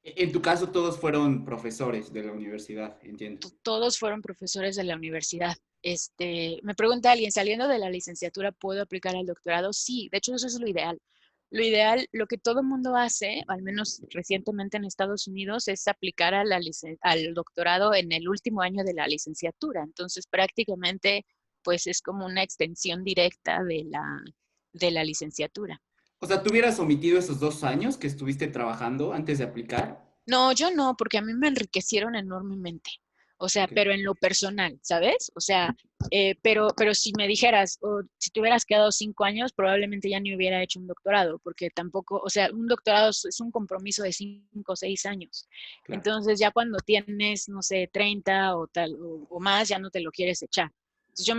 En tu caso, todos fueron profesores de la universidad, entiendo. Todos fueron profesores de la universidad. Me pregunta alguien, saliendo de la licenciatura, ¿puedo aplicar al doctorado? Sí, de hecho eso es lo ideal. Lo ideal, lo que todo el mundo hace, al menos recientemente en Estados Unidos, es aplicar al doctorado en el último año de la licenciatura. Entonces, prácticamente, pues es como una extensión directa de la licenciatura. O sea, ¿tú hubieras omitido esos 2 años que estuviste trabajando antes de aplicar? No, yo no, porque a mí me enriquecieron enormemente. O sea, Ok, pero en lo personal, ¿sabes? O sea, pero si me dijeras, o si te hubieras quedado 5 años, probablemente ya ni hubiera hecho un doctorado, porque tampoco, o sea, un doctorado es un compromiso de 5 o 6 años. claro. Entonces, ya cuando tienes, no sé, 30 o tal, o más, ya no te lo quieres echar. Entonces, yo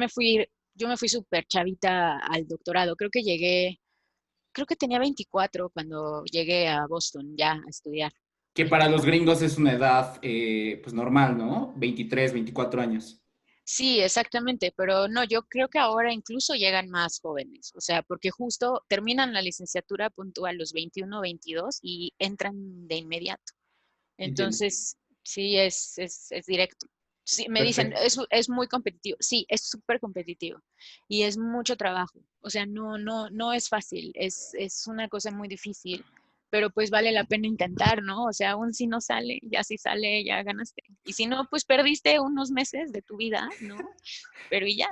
me fui súper chavita al doctorado. Creo que tenía 24 cuando llegué a Boston ya a estudiar. Que para los gringos es una edad, pues normal, ¿no? 23, 24 años. Sí, exactamente, pero no, yo creo que ahora incluso llegan más jóvenes, o sea, porque justo terminan la licenciatura puntual a los 21, 22 y entran de inmediato. Entiendo. Entonces, sí, es directo. Sí, me dicen, Perfecto. es muy competitivo. Sí, es súper competitivo y es mucho trabajo. O sea, no es fácil, es una cosa muy difícil, pero pues vale la pena intentar, ¿no? O sea, aún si no sale, ya si sale, ya ganaste. Y si no, pues perdiste unos meses de tu vida, ¿no? Pero y ya.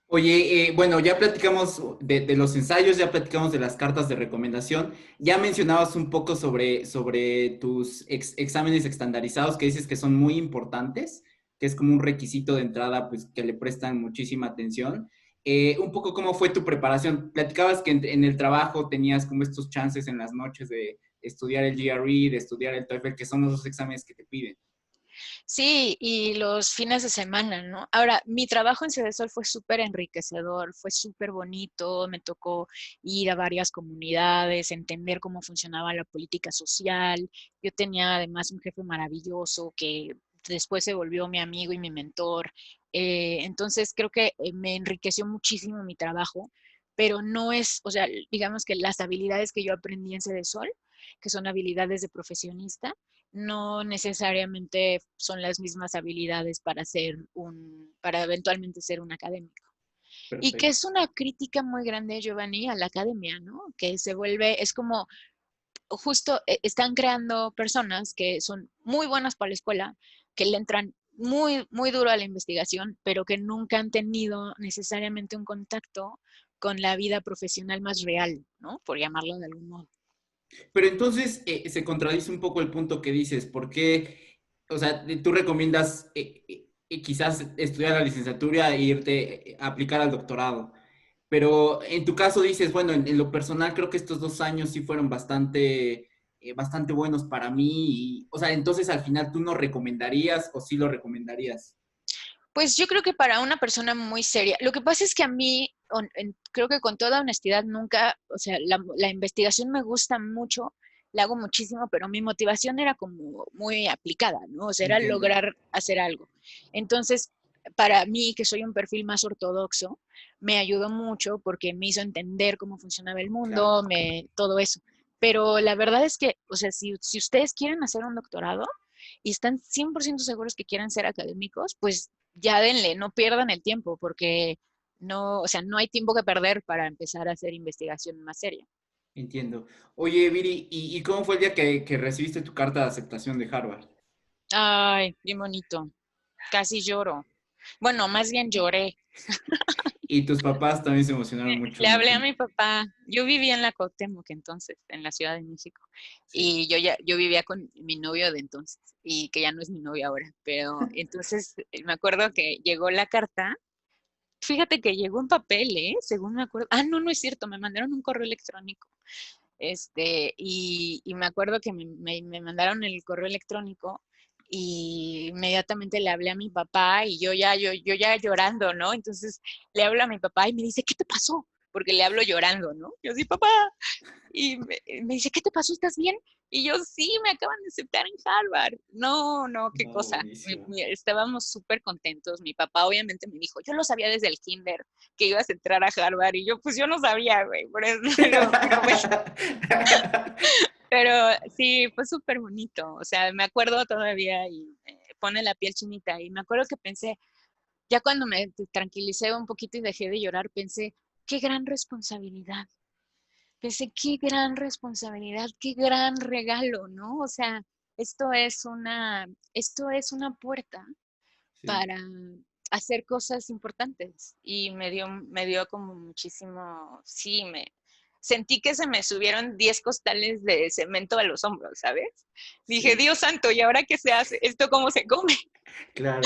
Oye, bueno, ya platicamos de los ensayos, ya platicamos de las cartas de recomendación, ya mencionabas un poco sobre tus exámenes estandarizados que dices que son muy importantes, que es como un requisito de entrada, pues que le prestan muchísima atención. Un poco cómo fue tu preparación. Platicabas que en el trabajo tenías como estos chances en las noches de estudiar el GRE, de estudiar el TOEFL, que son los dos exámenes que te piden. Sí, y los fines de semana, ¿no? Ahora, mi trabajo en Cedesol fue súper enriquecedor, fue súper bonito, me tocó ir a varias comunidades, entender cómo funcionaba la política social. Yo tenía además un jefe maravilloso que después se volvió mi amigo y mi mentor. Entonces, creo que me enriqueció muchísimo mi trabajo, pero no es, o sea, digamos que las habilidades que yo aprendí en Cedesol, que son habilidades de profesionista, no necesariamente son las mismas habilidades para para eventualmente ser un académico. Y que Perfecto. es una crítica muy grande, Giovanni, a la academia, ¿no? Que se vuelve, es como, justo están creando personas que son muy buenas para la escuela, que le entran muy, muy duro a la investigación, pero que nunca han tenido necesariamente un contacto con la vida profesional más real, ¿no? Por llamarlo de algún modo. Pero entonces se contradice un poco el punto que dices, porque, o sea, tú recomiendas quizás estudiar la licenciatura e irte a aplicar al doctorado, pero en tu caso dices, bueno, en lo personal creo que estos 2 años sí fueron bastante buenos para mí, o sea, entonces al final tú no recomendarías o sí lo recomendarías. Pues yo creo que para una persona muy seria, lo que pasa es que a mí, creo que con toda honestidad, nunca, o sea, la investigación me gusta mucho, la hago muchísimo, pero mi motivación era como muy aplicada, ¿no? O sea, era Entiendo, lograr hacer algo. Entonces, para mí, que soy un perfil más ortodoxo, me ayudó mucho porque me hizo entender cómo funcionaba el claro, mundo, todo eso. Pero la verdad es que, o sea, si ustedes quieren hacer un doctorado y están 100% seguros que quieren ser académicos, pues ya denle, no pierdan el tiempo, porque no, o sea, no hay tiempo que perder para empezar a hacer investigación más seria. entiendo. Oye, Viri, ¿y cómo fue el día que recibiste tu carta de aceptación de Harvard? Ay, bien bonito. Casi lloro. Bueno, más bien lloré. Y tus papás también se emocionaron mucho, Le me hablé a imagino. mi papá. Yo vivía en la Cuauhtémoc entonces, en la Ciudad de México. Sí. Y yo vivía con mi novio de entonces, y que ya no es mi novio ahora. Pero entonces me acuerdo que llegó la carta. Fíjate que llegó en papel, ¿eh? Según me acuerdo. Ah, no, no es cierto. Me mandaron un correo electrónico. Y me acuerdo que me mandaron el correo electrónico y inmediatamente le hablé a mi papá y yo ya llorando, ¿no? Entonces le hablo a mi papá y me dice, ¿qué te pasó? Porque le hablo llorando, ¿no? Yo sí, papá, y me dice, ¿qué te pasó? ¿Estás bien? Y yo, sí, me acaban de aceptar en Harvard. No, no, qué No, cosa. buenísimo. Estábamos súper contentos. Mi papá obviamente me dijo, yo lo sabía desde el kinder que ibas a entrar a Harvard. Y yo, pues yo no sabía, güey, por eso, pero sí, fue súper bonito. O sea, me acuerdo todavía y me pone la piel chinita. Y me acuerdo que pensé, ya cuando me tranquilicé un poquito y dejé de llorar, pensé, qué gran responsabilidad. Pensé, qué gran responsabilidad, qué gran regalo, ¿no? O sea, esto es una puerta Sí, para hacer cosas importantes. Y me dio como muchísimo, sí, sentí que se me subieron 10 costales de cemento a los hombros, ¿sabes? Dije, sí, Dios santo, ¿y ahora qué se hace? ¿Esto cómo se come? claro.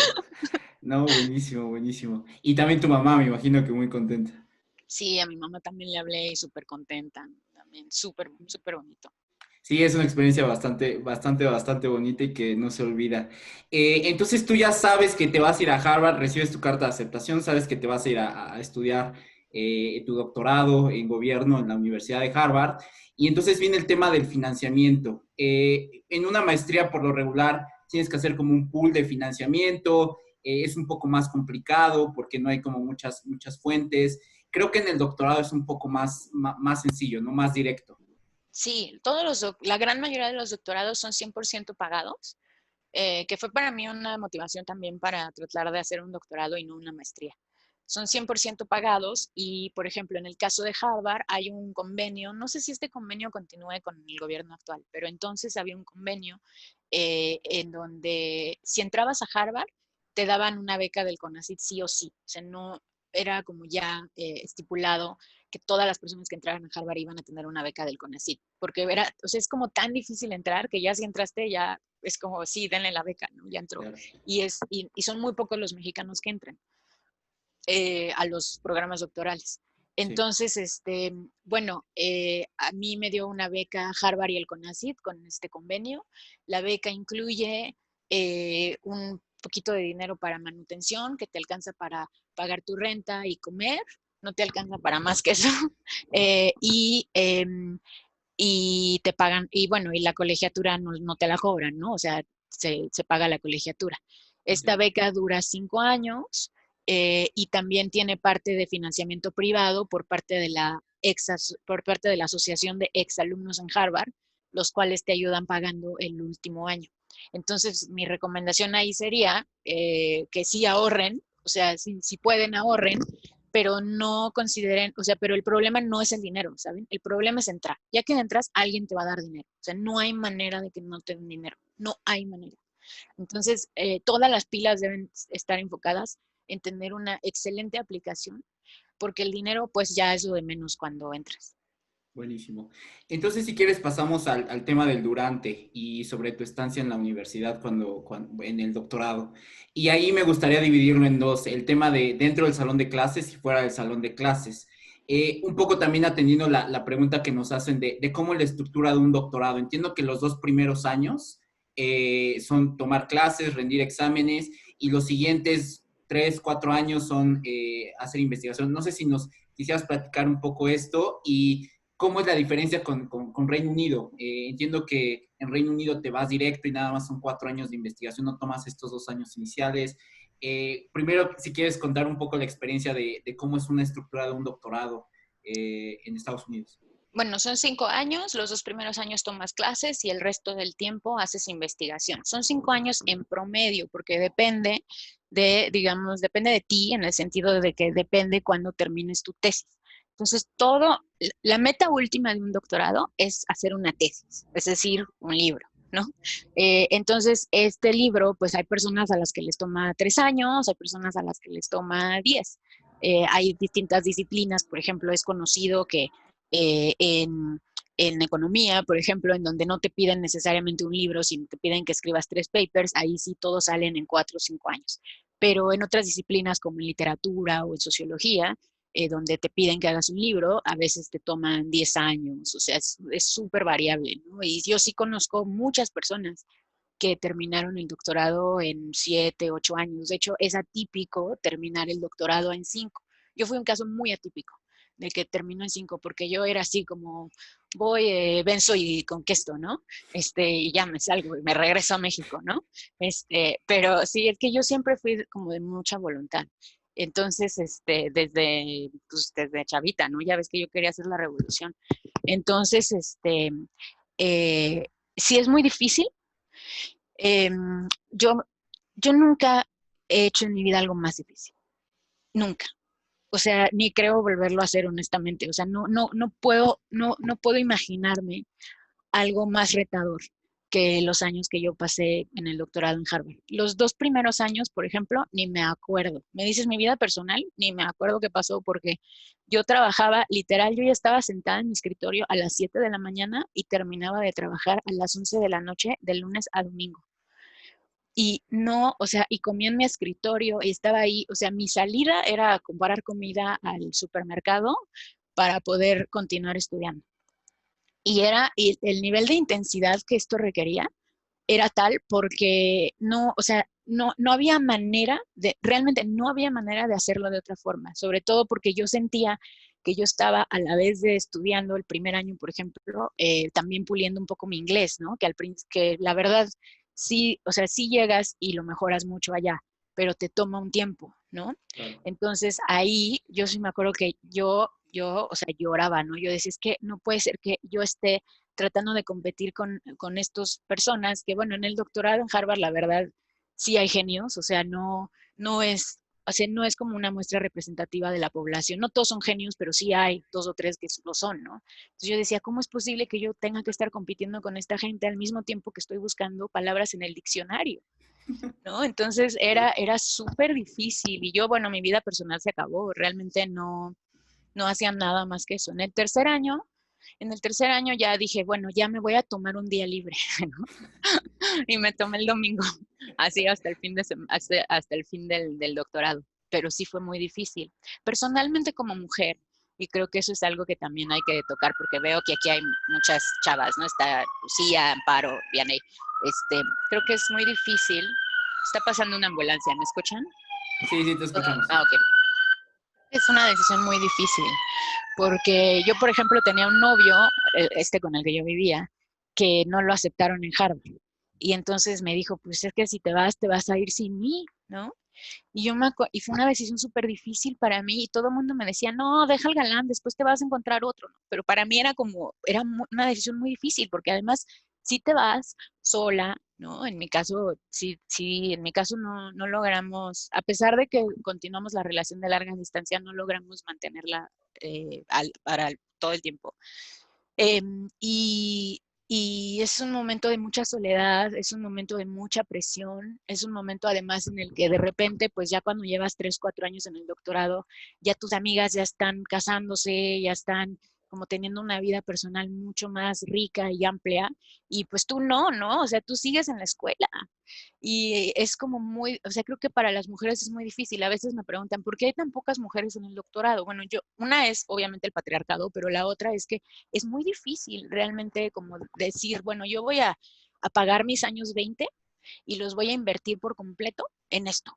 No, buenísimo, buenísimo. Y también tu mamá, me imagino que muy contenta. Sí, a mi mamá también le hablé y súper contenta, también súper, súper bonito. Sí, es una experiencia bastante bonita y que no se olvida. Entonces tú ya sabes que te vas a ir a Harvard, recibes tu carta de aceptación, sabes que te vas a ir a estudiar tu doctorado en gobierno en la Universidad de Harvard. Y entonces viene el tema del financiamiento. En una maestría, por lo regular, tienes que hacer como un pool de financiamiento. Es un poco más complicado porque no hay como muchas fuentes. Creo que en el doctorado es un poco más sencillo, ¿no? Más directo. Sí, la gran mayoría de los doctorados son 100% pagados, que fue para mí una motivación también para tratar de hacer un doctorado y no una maestría. Son 100% pagados y, por ejemplo, en el caso de Harvard hay un convenio, no sé si este convenio continúe con el gobierno actual, pero entonces había un convenio en donde si entrabas a Harvard te daban una beca del CONACYT sí o sí, o sea, no era como ya estipulado que todas las personas que entraran a Harvard iban a tener una beca del CONACYT, porque era, o sea, es como tan difícil entrar que ya si entraste ya es como, sí, denle la beca, ¿no? Ya entró. Claro. Y son muy pocos los mexicanos que entran. a los programas doctorales. Sí, Entonces, bueno, a mí me dio una beca Harvard y el CONACYT con este convenio. La beca incluye un poquito de dinero para manutención que te alcanza para pagar tu renta y comer, no te alcanza para más que eso. Eh, y, eh, y te pagan, y bueno, y la colegiatura no te la cobran, ¿no? O sea, se paga la colegiatura. Esta ya, beca dura 5 años y también tiene parte de financiamiento privado por parte de la Asociación de Exalumnos en Harvard, los cuales te ayudan pagando el último año. Entonces, mi recomendación ahí sería que sí ahorren, o sea, si pueden ahorren, pero no consideren, o sea, pero el problema no es el dinero, ¿saben? El problema es entrar. Ya que entras, alguien te va a dar dinero. O sea, no hay manera de que no te den dinero. No hay manera. Entonces, todas las pilas deben estar enfocadas en tener una excelente aplicación, porque el dinero, pues ya es lo de menos cuando entras. buenísimo. Entonces, si quieres, pasamos al tema del durante y sobre tu estancia en la universidad en el doctorado. Y ahí me gustaría dividirlo en dos, el tema de dentro del salón de clases y fuera del salón de clases. Un poco también atendiendo la pregunta que nos hacen de cómo es la estructura de un doctorado. Entiendo que los 2 primeros años son tomar clases, rendir exámenes y los siguientes 3, 4 años son hacer investigación. No sé si nos quisieras platicar un poco esto y cómo es la diferencia con Reino Unido. Entiendo que en Reino Unido te vas directo y nada más son 4 años de investigación, no tomas estos 2 años iniciales. Primero, si quieres contar un poco la experiencia de cómo es una estructura de un doctorado en Estados Unidos. Bueno, son 5 años, los 2 primeros años tomas clases y el resto del tiempo haces investigación. Son 5 años en promedio, porque depende digamos, depende de ti en el sentido de que depende cuando termines tu tesis. Entonces, la meta última de un doctorado es hacer una tesis, es decir, un libro, ¿no? Entonces, este libro, pues hay personas a las que les toma 3 años, hay personas a las que les toma 10. Hay distintas disciplinas, por ejemplo, es conocido que eh, en, en economía, por ejemplo, en donde no te piden necesariamente un libro, sino te piden que escribas 3 papers, ahí sí todos salen en 4 o 5 años. Pero en otras disciplinas como en literatura o en sociología, donde te piden que hagas un libro, a veces te toman 10 años, o sea, es súper variable, ¿no? Y yo sí conozco muchas personas que terminaron el doctorado en 7, 8 años. De hecho, es atípico terminar el doctorado en 5. Yo fui un caso muy atípico del que terminó en 5, porque yo era así como voy, venzo y conquisto, ¿no? Y ya me salgo y me regreso a México, ¿no? Pero sí, es que yo siempre fui como de mucha voluntad. Entonces, desde chavita, ¿no? Ya ves que yo quería hacer la revolución. Entonces, eh, sí es muy difícil. Eh, yo, yo nunca he hecho en mi vida algo más difícil. Nunca. O sea, ni creo volverlo a hacer honestamente. O sea, no puedo imaginarme algo más retador que los años que yo pasé en el doctorado en Harvard. Los 2 primeros años, por ejemplo, ni me acuerdo. Me dices mi vida personal, ni me acuerdo qué pasó porque yo trabajaba, literal, yo ya estaba sentada en mi escritorio a las 7 de la mañana y terminaba de trabajar a las 11 de la noche de lunes a domingo. Y no, o sea, y comía en mi escritorio y estaba ahí, o sea, mi salida era comprar comida al supermercado para poder continuar estudiando. Y el nivel de intensidad que esto requería era tal porque no, o sea, no había manera realmente no había manera de hacerlo de otra forma, sobre todo porque yo sentía que yo estaba a la vez de estudiando el primer año, por ejemplo, también puliendo un poco mi inglés, ¿no? Que la verdad sí, o sea, sí llegas y lo mejoras mucho allá, pero te toma un tiempo, ¿no? Claro. Entonces ahí yo sí me acuerdo que o sea, lloraba, ¿no? Yo decía, es que no puede ser que yo esté tratando de competir con estas personas que, bueno, en el doctorado en Harvard, la verdad, sí hay genios, o sea, no es, o sea, no es como una muestra representativa de la población. No todos son genios, pero sí hay 2 o 3 que lo son, ¿no? Entonces yo decía, ¿cómo es posible que yo tenga que estar compitiendo con esta gente al mismo tiempo que estoy buscando palabras en el diccionario? ¿No? Entonces era súper difícil y yo, bueno, mi vida personal se acabó, realmente no hacía nada más que eso. En el tercer año ya dije, bueno, ya me voy a tomar un día libre, ¿no? Y me tomé el domingo, así hasta el fin del doctorado. pero sí fue muy difícil. Personalmente como mujer, y creo que eso es algo que también hay que tocar, porque veo que aquí hay muchas chavas, ¿no? Está Lucía, Amparo, Vianey. Creo que es muy difícil. Está pasando una ambulancia, ¿me escuchan? Sí, sí, te escuchamos. Ok. Es una decisión muy difícil, porque yo, por ejemplo, tenía un novio, con el que yo vivía, que no lo aceptaron en Harvard. Y entonces me dijo, pues es que si te vas a ir sin mí, ¿no? Y fue una decisión súper difícil para mí y todo el mundo me decía, no, deja al galán, después te vas a encontrar otro, ¿no? Pero para mí una decisión muy difícil porque además si te vas sola, ¿no? En mi caso, sí, en mi caso no logramos, a pesar de que continuamos la relación de larga distancia, no logramos mantenerla para todo el tiempo. Y es un momento de mucha soledad, es un momento de mucha presión, es un momento además en el que de repente, pues ya cuando llevas 3, 4 años en el doctorado, ya tus amigas ya están casándose, ya están como teniendo una vida personal mucho más rica y amplia, y pues tú no, o sea, tú sigues en la escuela. Y es como o sea, creo que para las mujeres es muy difícil. A veces me preguntan, ¿por qué hay tan pocas mujeres en el doctorado? Bueno, una es obviamente el patriarcado, pero la otra es que es muy difícil realmente como decir, bueno, yo voy a pagar mis años 20 y los voy a invertir por completo en esto,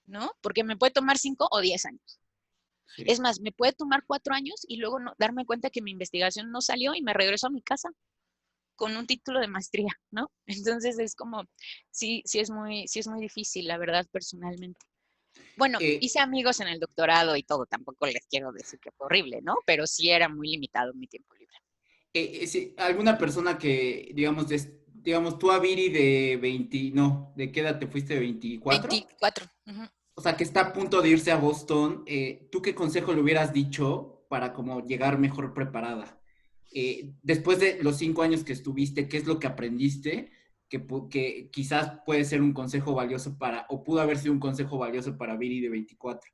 ¿no? Porque me puede tomar 5 o 10 años. Sí. Es más, me puede tomar 4 años y luego darme cuenta que mi investigación no salió y me regreso a mi casa con un título de maestría, ¿no? Entonces es como, sí es muy difícil, la verdad, personalmente. Bueno, Eh, hice amigos en el doctorado y todo, tampoco les quiero decir que fue horrible, ¿no? Pero sí era muy limitado mi tiempo libre. sí, alguna persona que, digamos, digamos, tú a Viri de 20, no, ¿de qué edad te fuiste? ¿De 24? 24. Uh-huh. O sea, que está a punto de irse a Boston, ¿tú qué consejo le hubieras dicho para como llegar mejor preparada? Después de los 5 años que estuviste, ¿qué es lo que aprendiste? Que quizás puede ser un consejo valioso o pudo haber sido un consejo valioso para Viri de 24.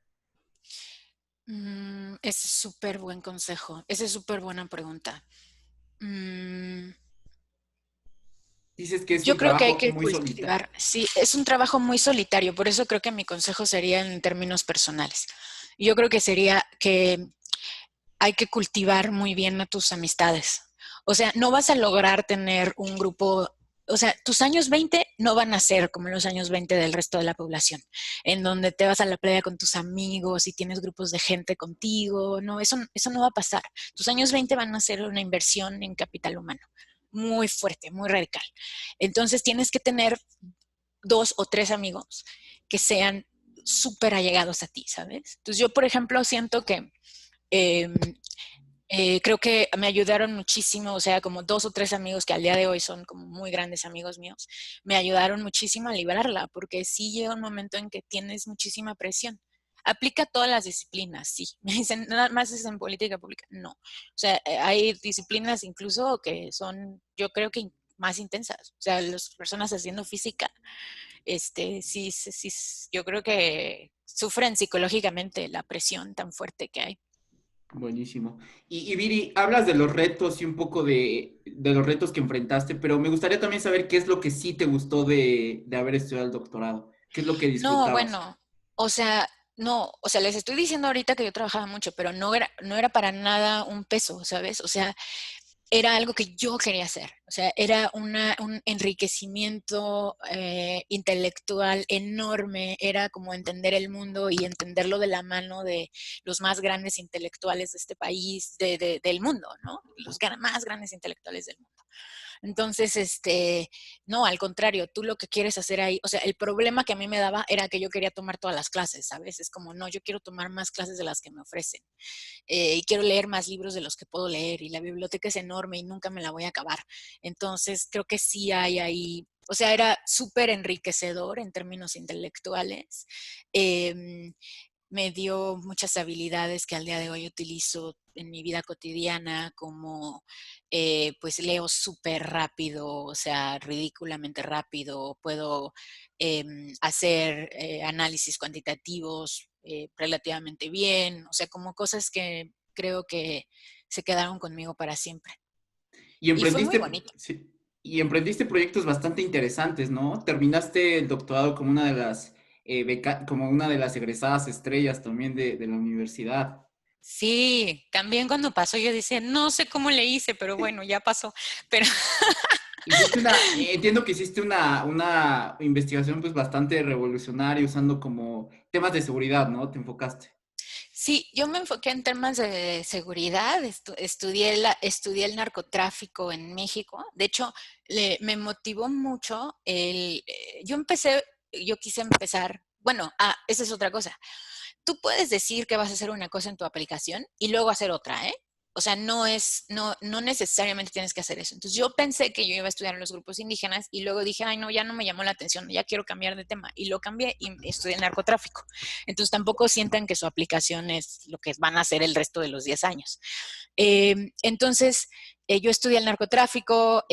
Ese es súper buen consejo. Esa es súper buena pregunta. Mm, Dices que es yo un creo que hay trabajo que muy solitario. cultivar. Sí, es un trabajo muy solitario, por eso creo que mi consejo sería en términos personales. Yo creo que sería que hay que cultivar muy bien a tus amistades. O sea, no vas a lograr tener un grupo, o sea, tus años 20 no van a ser como los años 20 del resto de la población, en donde te vas a la playa con tus amigos y tienes grupos de gente contigo. No, eso no va a pasar. Tus años 20 van a ser una inversión en capital humano muy fuerte, muy radical. Entonces tienes que tener 2 o 3 amigos que sean súper allegados a ti, ¿sabes? Entonces yo, por ejemplo, siento que eh, creo que me ayudaron muchísimo, o sea, como 2 o 3 amigos que al día de hoy son como muy grandes amigos míos, me ayudaron muchísimo a librarla, porque sí llega un momento en que tienes muchísima presión. Aplica todas las disciplinas, sí. Me dicen, nada más es en política pública. No. O sea, hay disciplinas incluso que son, yo creo que más intensas. O sea, las personas haciendo física, sí, yo creo que sufren psicológicamente la presión tan fuerte que hay. Buenísimo. Y Viri, hablas de los retos y un poco de los retos que enfrentaste, pero me gustaría también saber qué es lo que sí te gustó de haber estudiado el doctorado. ¿Qué es lo que No, disfrutabas? bueno, o sea, no, o sea, les estoy diciendo ahorita que yo trabajaba mucho, pero no era para nada un peso, ¿sabes? O sea, era algo que yo quería hacer. O sea, era un enriquecimiento intelectual enorme. Era como entender el mundo y entenderlo de la mano de los más grandes intelectuales de este país, del mundo, ¿no? Los más grandes intelectuales del mundo. Entonces, no, al contrario, tú lo que quieres hacer ahí, o sea, el problema que a mí me daba era que yo quería tomar todas las clases, ¿sabes? Es como, no, yo quiero tomar más clases de las que me ofrecen y quiero leer más libros de los que puedo leer y la biblioteca es enorme y nunca me la voy a acabar. Entonces, creo que sí hay ahí, o sea, era súper enriquecedor en términos intelectuales. Eh, Me dio muchas habilidades que al día de hoy utilizo en mi vida cotidiana, como pues leo súper rápido, o sea, ridículamente rápido, puedo hacer análisis cuantitativos relativamente bien, o sea, como cosas que creo que se quedaron conmigo para siempre. Y Y fue muy emprendiste, bonito. sí, y emprendiste proyectos bastante interesantes, ¿no? Terminaste el doctorado como una de las como una de las egresadas estrellas también de la universidad. Sí, también cuando pasó yo decía, no sé cómo le hice, pero bueno, ya pasó. Pero Entiendo que hiciste una investigación pues bastante revolucionaria usando como temas de seguridad, ¿no? Te enfocaste. sí, yo me enfoqué en temas de seguridad, estudié el narcotráfico en México. De hecho, me motivó mucho yo quise empezar, bueno, esa es otra cosa. Tú puedes decir que vas a hacer una cosa en tu aplicación y luego hacer otra, ¿eh? O sea, no necesariamente tienes que hacer eso. Entonces yo pensé que yo iba a estudiar en los grupos indígenas y luego dije, ay, no, ya no me llamó la atención, ya quiero cambiar de tema. Y lo cambié y estudié el narcotráfico. Entonces tampoco sientan que su aplicación es lo que van a hacer el resto de los 10 años. Entonces, yo estudié el narcotráfico,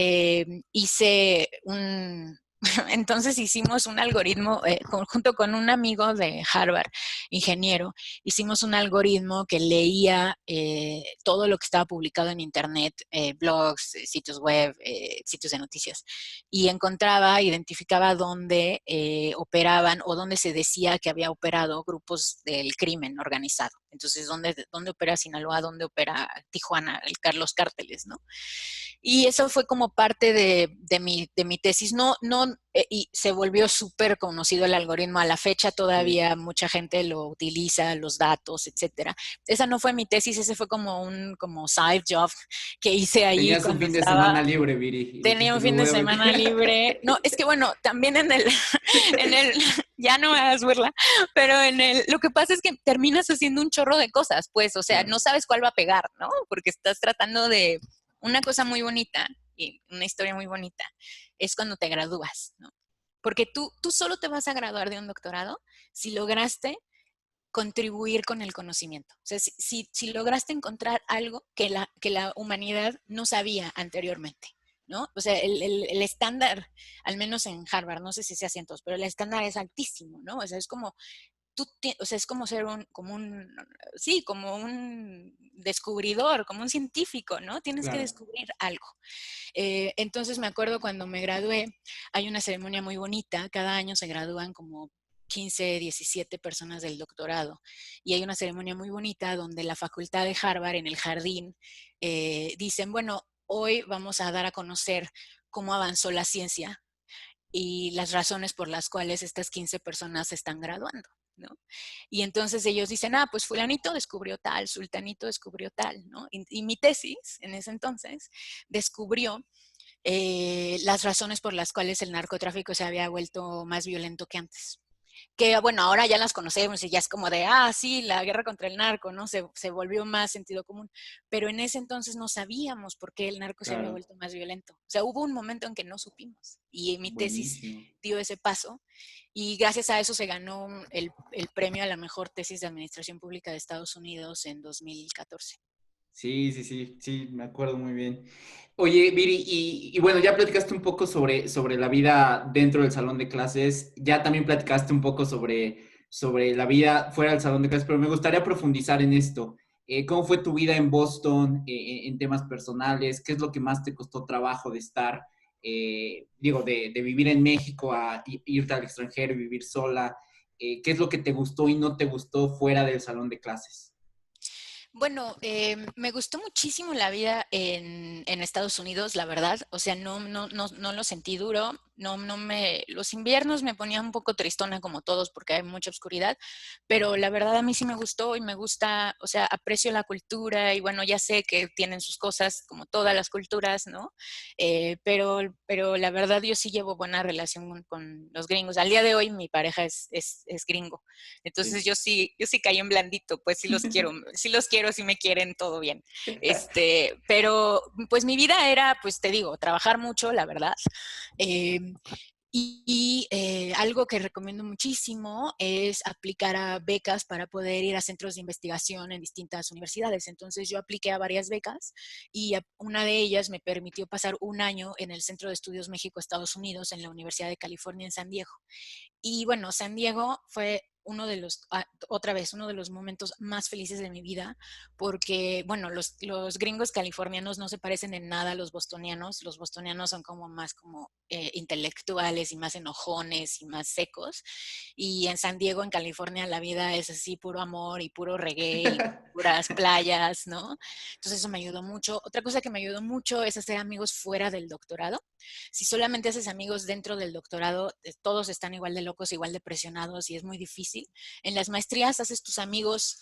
hice un, entonces hicimos un algoritmo, junto con un amigo de Harvard, ingeniero, hicimos un algoritmo que leía todo lo que estaba publicado en Internet, blogs, sitios web, sitios de noticias, y identificaba dónde operaban o dónde se decía que había operado grupos del crimen organizado. Entonces, ¿dónde opera Sinaloa? ¿Dónde opera Tijuana? Los cárteles, ¿no? Y eso fue como parte de mi tesis. Y se volvió súper conocido el algoritmo. A la fecha Sí. todavía mucha gente lo utiliza, los datos, etcétera. Esa no fue mi tesis, ese fue como un como side job que hice ahí Tenías un cuando fin de semana estaba. libre, Viri, y Tenía dijiste, un me fin de voy a meter. semana libre. No, es que bueno, también en el, ya no me hagas burla, pero lo que pasa es que terminas haciendo un chorro de cosas, pues, o sea, Claro. no sabes cuál va a pegar, ¿no? Porque estás tratando de una cosa muy bonita y una historia muy bonita, es cuando te gradúas, ¿no? Porque tú solo te vas a graduar de un doctorado si lograste contribuir con el conocimiento. O sea, si lograste encontrar algo que la humanidad no sabía anteriormente, ¿no? O sea, el estándar, al menos en Harvard, no sé si se hacen todos, pero el estándar es altísimo, ¿no? O sea, es como o sea, es como ser sí, como un descubridor, como un científico, ¿no? Tienes que Claro. descubrir algo. Entonces me acuerdo cuando me gradué, hay una ceremonia muy bonita, cada año se gradúan como 15, 17 personas del doctorado. Y hay una ceremonia muy bonita donde la facultad de Harvard, en el jardín, dicen, bueno, hoy vamos a dar a conocer cómo avanzó la ciencia y las razones por las cuales estas 15 personas se están graduando, ¿no? Y entonces ellos dicen, pues fulanito descubrió tal, sultanito descubrió tal, ¿no? Y mi tesis en ese entonces descubrió las razones por las cuales el narcotráfico se había vuelto más violento que antes. Que bueno, ahora ya las conocemos y ya es como de, sí, la guerra contra el narco, ¿no? Se volvió más sentido común. Pero en ese entonces no sabíamos por qué el narco se había Claro. vuelto más violento. O sea, hubo un momento en que no supimos. Y mi tesis Buenísimo. dio ese paso. Y gracias a eso se ganó el premio a la mejor tesis de administración pública de Estados Unidos en 2014. Sí, sí, sí, sí, me acuerdo muy bien. Oye, Viri, y bueno, ya platicaste un poco sobre la vida dentro del salón de clases, ya también platicaste un poco sobre la vida fuera del salón de clases, pero me gustaría profundizar en esto. ¿Cómo fue tu vida en Boston en temas personales? ¿Qué es lo que más te costó trabajo de estar, digo, de vivir en México a irte al extranjero y vivir sola? ¿Qué es lo que te gustó y no te gustó fuera del salón de clases? Bueno, me gustó muchísimo la vida en Estados Unidos, la verdad. O sea, no lo sentí duro. Los inviernos me ponían un poco tristona como todos porque hay mucha oscuridad, pero la verdad a mí sí me gustó y me gusta, o sea, aprecio la cultura y bueno, ya sé que tienen sus cosas como todas las culturas, ¿no? Pero la verdad yo sí llevo buena relación con los gringos. Al día de hoy mi pareja es gringo. Entonces Sí. yo sí caí en blandito, pues sí los quiero, sí me quieren, todo bien. Pero pues mi vida era, pues te digo, trabajar mucho, la verdad. Eh, algo que recomiendo muchísimo es aplicar a becas para poder ir a centros de investigación en distintas universidades. Entonces yo apliqué a varias becas y una de ellas me permitió pasar un año en el Centro de Estudios México-Estados Unidos en la Universidad de California en San Diego. Y bueno, San Diego fue uno de los momentos más felices de mi vida, porque, bueno, los gringos californianos no se parecen en nada a los bostonianos. Los bostonianos son como más como intelectuales y más enojones y más secos. Y en San Diego, en California, la vida es así, puro amor y puro reggae y puras playas, ¿no? Entonces eso me ayudó mucho. Otra cosa que me ayudó mucho es hacer amigos fuera del doctorado. Si solamente haces amigos dentro del doctorado, todos están igual de locos, igual de presionados y es muy difícil. En las maestrías haces tus amigos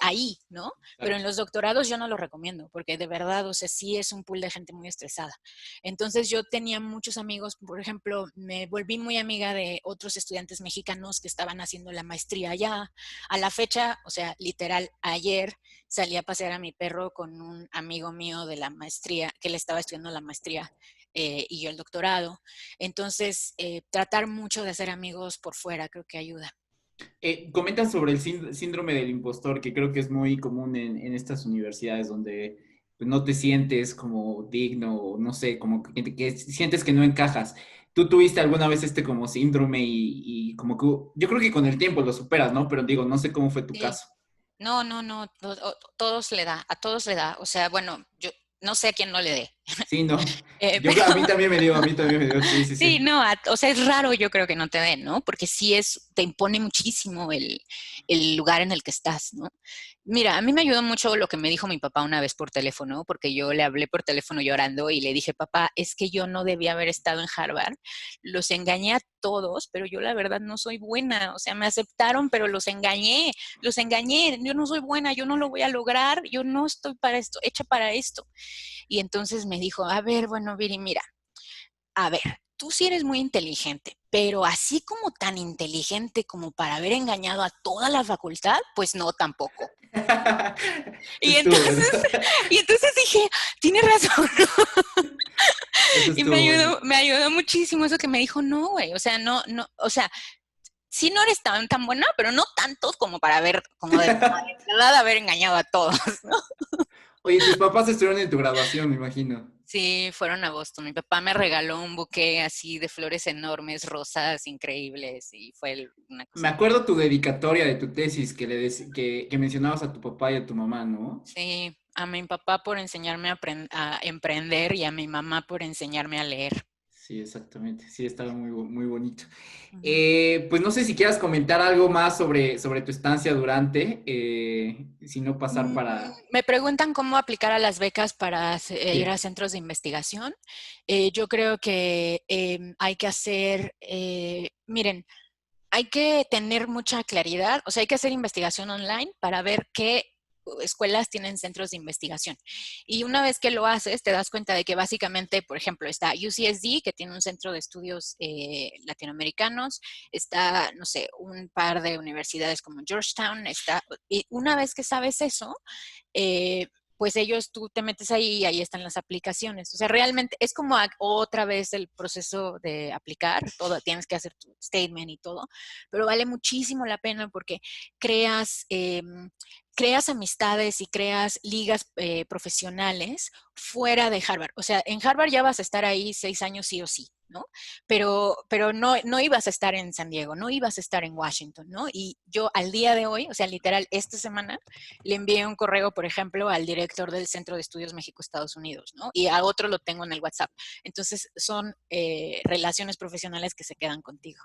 ahí, ¿no? Pero en Exacto. los doctorados yo no lo recomiendo porque de verdad, o sea, sí es un pool de gente muy estresada. Entonces yo tenía muchos amigos, por ejemplo, me volví muy amiga de otros estudiantes mexicanos que estaban haciendo la maestría allá. A la fecha, o sea, literal, ayer salí a pasear a mi perro con un amigo mío de la maestría, que le estaba estudiando la maestría y yo el doctorado. Entonces, tratar mucho de hacer amigos por fuera creo que ayuda. Comentas sobre el síndrome del impostor, que creo que es muy común en estas universidades donde pues, no te sientes como digno, o no sé, como que sientes que no encajas. ¿Tú tuviste alguna vez este como síndrome y como que yo creo que con el tiempo lo superas, ¿no? Pero digo, no sé cómo fue tu Sí. caso. No, no, no, todos le da, a todos le da. O sea, bueno, yo no sé a quién no le dé. Sí, no. Pero A mí también me dio, a mí también me dio, sí, sí, sí, sí. no, o sea, es raro yo creo que no te den, ¿no? Porque sí te impone muchísimo el lugar en el que estás, ¿no? Mira, a mí me ayudó mucho lo que me dijo mi papá una vez por teléfono, porque yo le hablé por teléfono llorando y le dije, papá, es que yo no debía haber estado en Harvard. Los engañé a todos, pero yo la verdad no soy buena. O sea, me aceptaron, pero los engañé. Yo no soy buena, yo no lo voy a lograr, yo no estoy para esto, hecha para esto. Y entonces me dijo, a ver, bueno, Viri, mira, a ver, tú sí eres muy inteligente, pero así como tan inteligente como para haber engañado a toda la facultad, pues no tampoco. Eso Y estuvo bueno. entonces, y entonces dije, tiene razón. Eso Y estuvo bueno. me ayudó muchísimo eso que me dijo, no, güey, o sea, no, no, o sea, sí no eres tan buena, pero no tanto como para haber, como de verdad haber engañado a todos, ¿no? Oye, tus papás estuvieron en tu graduación, me imagino. Sí, fueron a Boston. Mi papá me regaló un buque así de flores enormes, rosas, increíbles, y fue una cosa Me increíble. acuerdo tu dedicatoria de tu tesis que mencionabas a tu papá y a tu mamá, ¿no? Sí, a mi papá por enseñarme a emprender y a mi mamá por enseñarme a leer. Sí, exactamente. Sí, estaba muy bonito. Ujú. Pues no sé si quieras comentar algo más sobre tu estancia durante, si no pasar Mm, para... Me preguntan cómo aplicar a las becas para ir a Sí, centros de investigación. Yo creo que hay que hacer, miren, hay que tener mucha claridad, o sea, hay que hacer investigación online para ver qué escuelas tienen centros de investigación. Y una vez que lo haces, te das cuenta de que básicamente, por ejemplo, está UCSD, que tiene un centro de estudios latinoamericanos, está, no sé, un par de universidades como Georgetown, y una vez que sabes eso, eh, pues tú te metes ahí y ahí están las aplicaciones. O sea, realmente es como otra vez el proceso de aplicar, todo, tienes que hacer tu statement y todo, pero vale muchísimo la pena porque creas, creas amistades y creas ligas profesionales fuera de Harvard. O sea, en Harvard ya vas a estar ahí 6 años sí o sí, ¿no? Pero no, no ibas a estar en San Diego, no ibas a estar en Washington, ¿no? Y yo al día de hoy, o sea, literal, esta semana, le envié un correo, por ejemplo, al director del Centro de Estudios México-Estados Unidos, ¿no? Y a otro lo tengo en el WhatsApp. Entonces, son relaciones profesionales que se quedan contigo.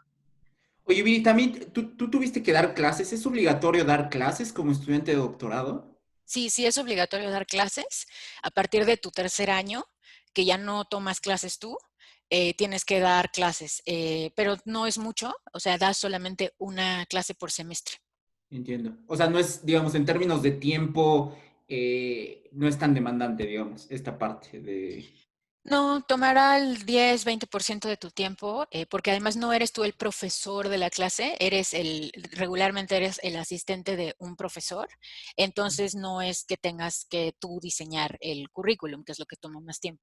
Oye, Viri, también tú tuviste que dar clases. ¿Es obligatorio dar clases como estudiante de doctorado? Sí, sí es obligatorio dar clases. A partir de tu tercer año, que ya no tomas clases tú, tienes que dar clases, pero no es mucho, o sea, das solamente una clase por semestre. Entiendo. O sea, no es, digamos, en términos de tiempo, no es tan demandante, digamos, esta parte de... No, tomará el 10-20% de tu tiempo, porque además no eres tú el profesor de la clase, regularmente eres el asistente de un profesor, entonces no es que tengas que tú diseñar el currículum, que es lo que toma más tiempo,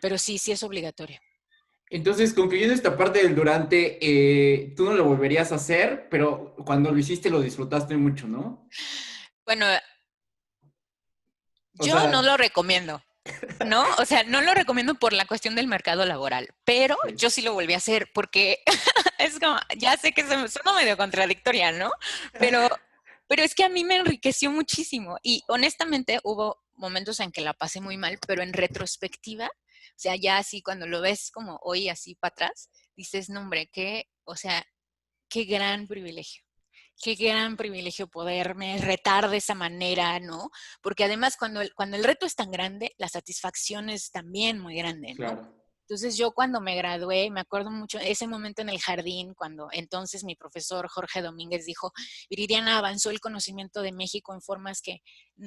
pero sí, sí es obligatorio. Entonces, concluyendo esta parte del durante, tú no lo volverías a hacer, pero cuando lo hiciste lo disfrutaste mucho, ¿no? Bueno, O yo no sea, lo recomiendo. ¿no? O sea, no lo recomiendo por la cuestión del mercado laboral, pero Ok, yo sí lo volví a hacer porque es como, ya sé que suena medio contradictoria, ¿no? Pero, pero es que a mí me enriqueció muchísimo y honestamente hubo momentos en que la pasé muy mal, pero en retrospectiva, o sea, ya así cuando lo ves como hoy así para atrás, dices, no hombre, o sea, qué gran privilegio. Qué gran privilegio poderme retar de esa manera, ¿no? Porque además cuando el reto es tan grande, la satisfacción es también muy grande, ¿no? claro. Entonces yo cuando me gradué, me acuerdo mucho ese momento en el jardín, cuando entonces mi profesor Jorge Domínguez dijo, Viridiana, avanzó el conocimiento de México en formas que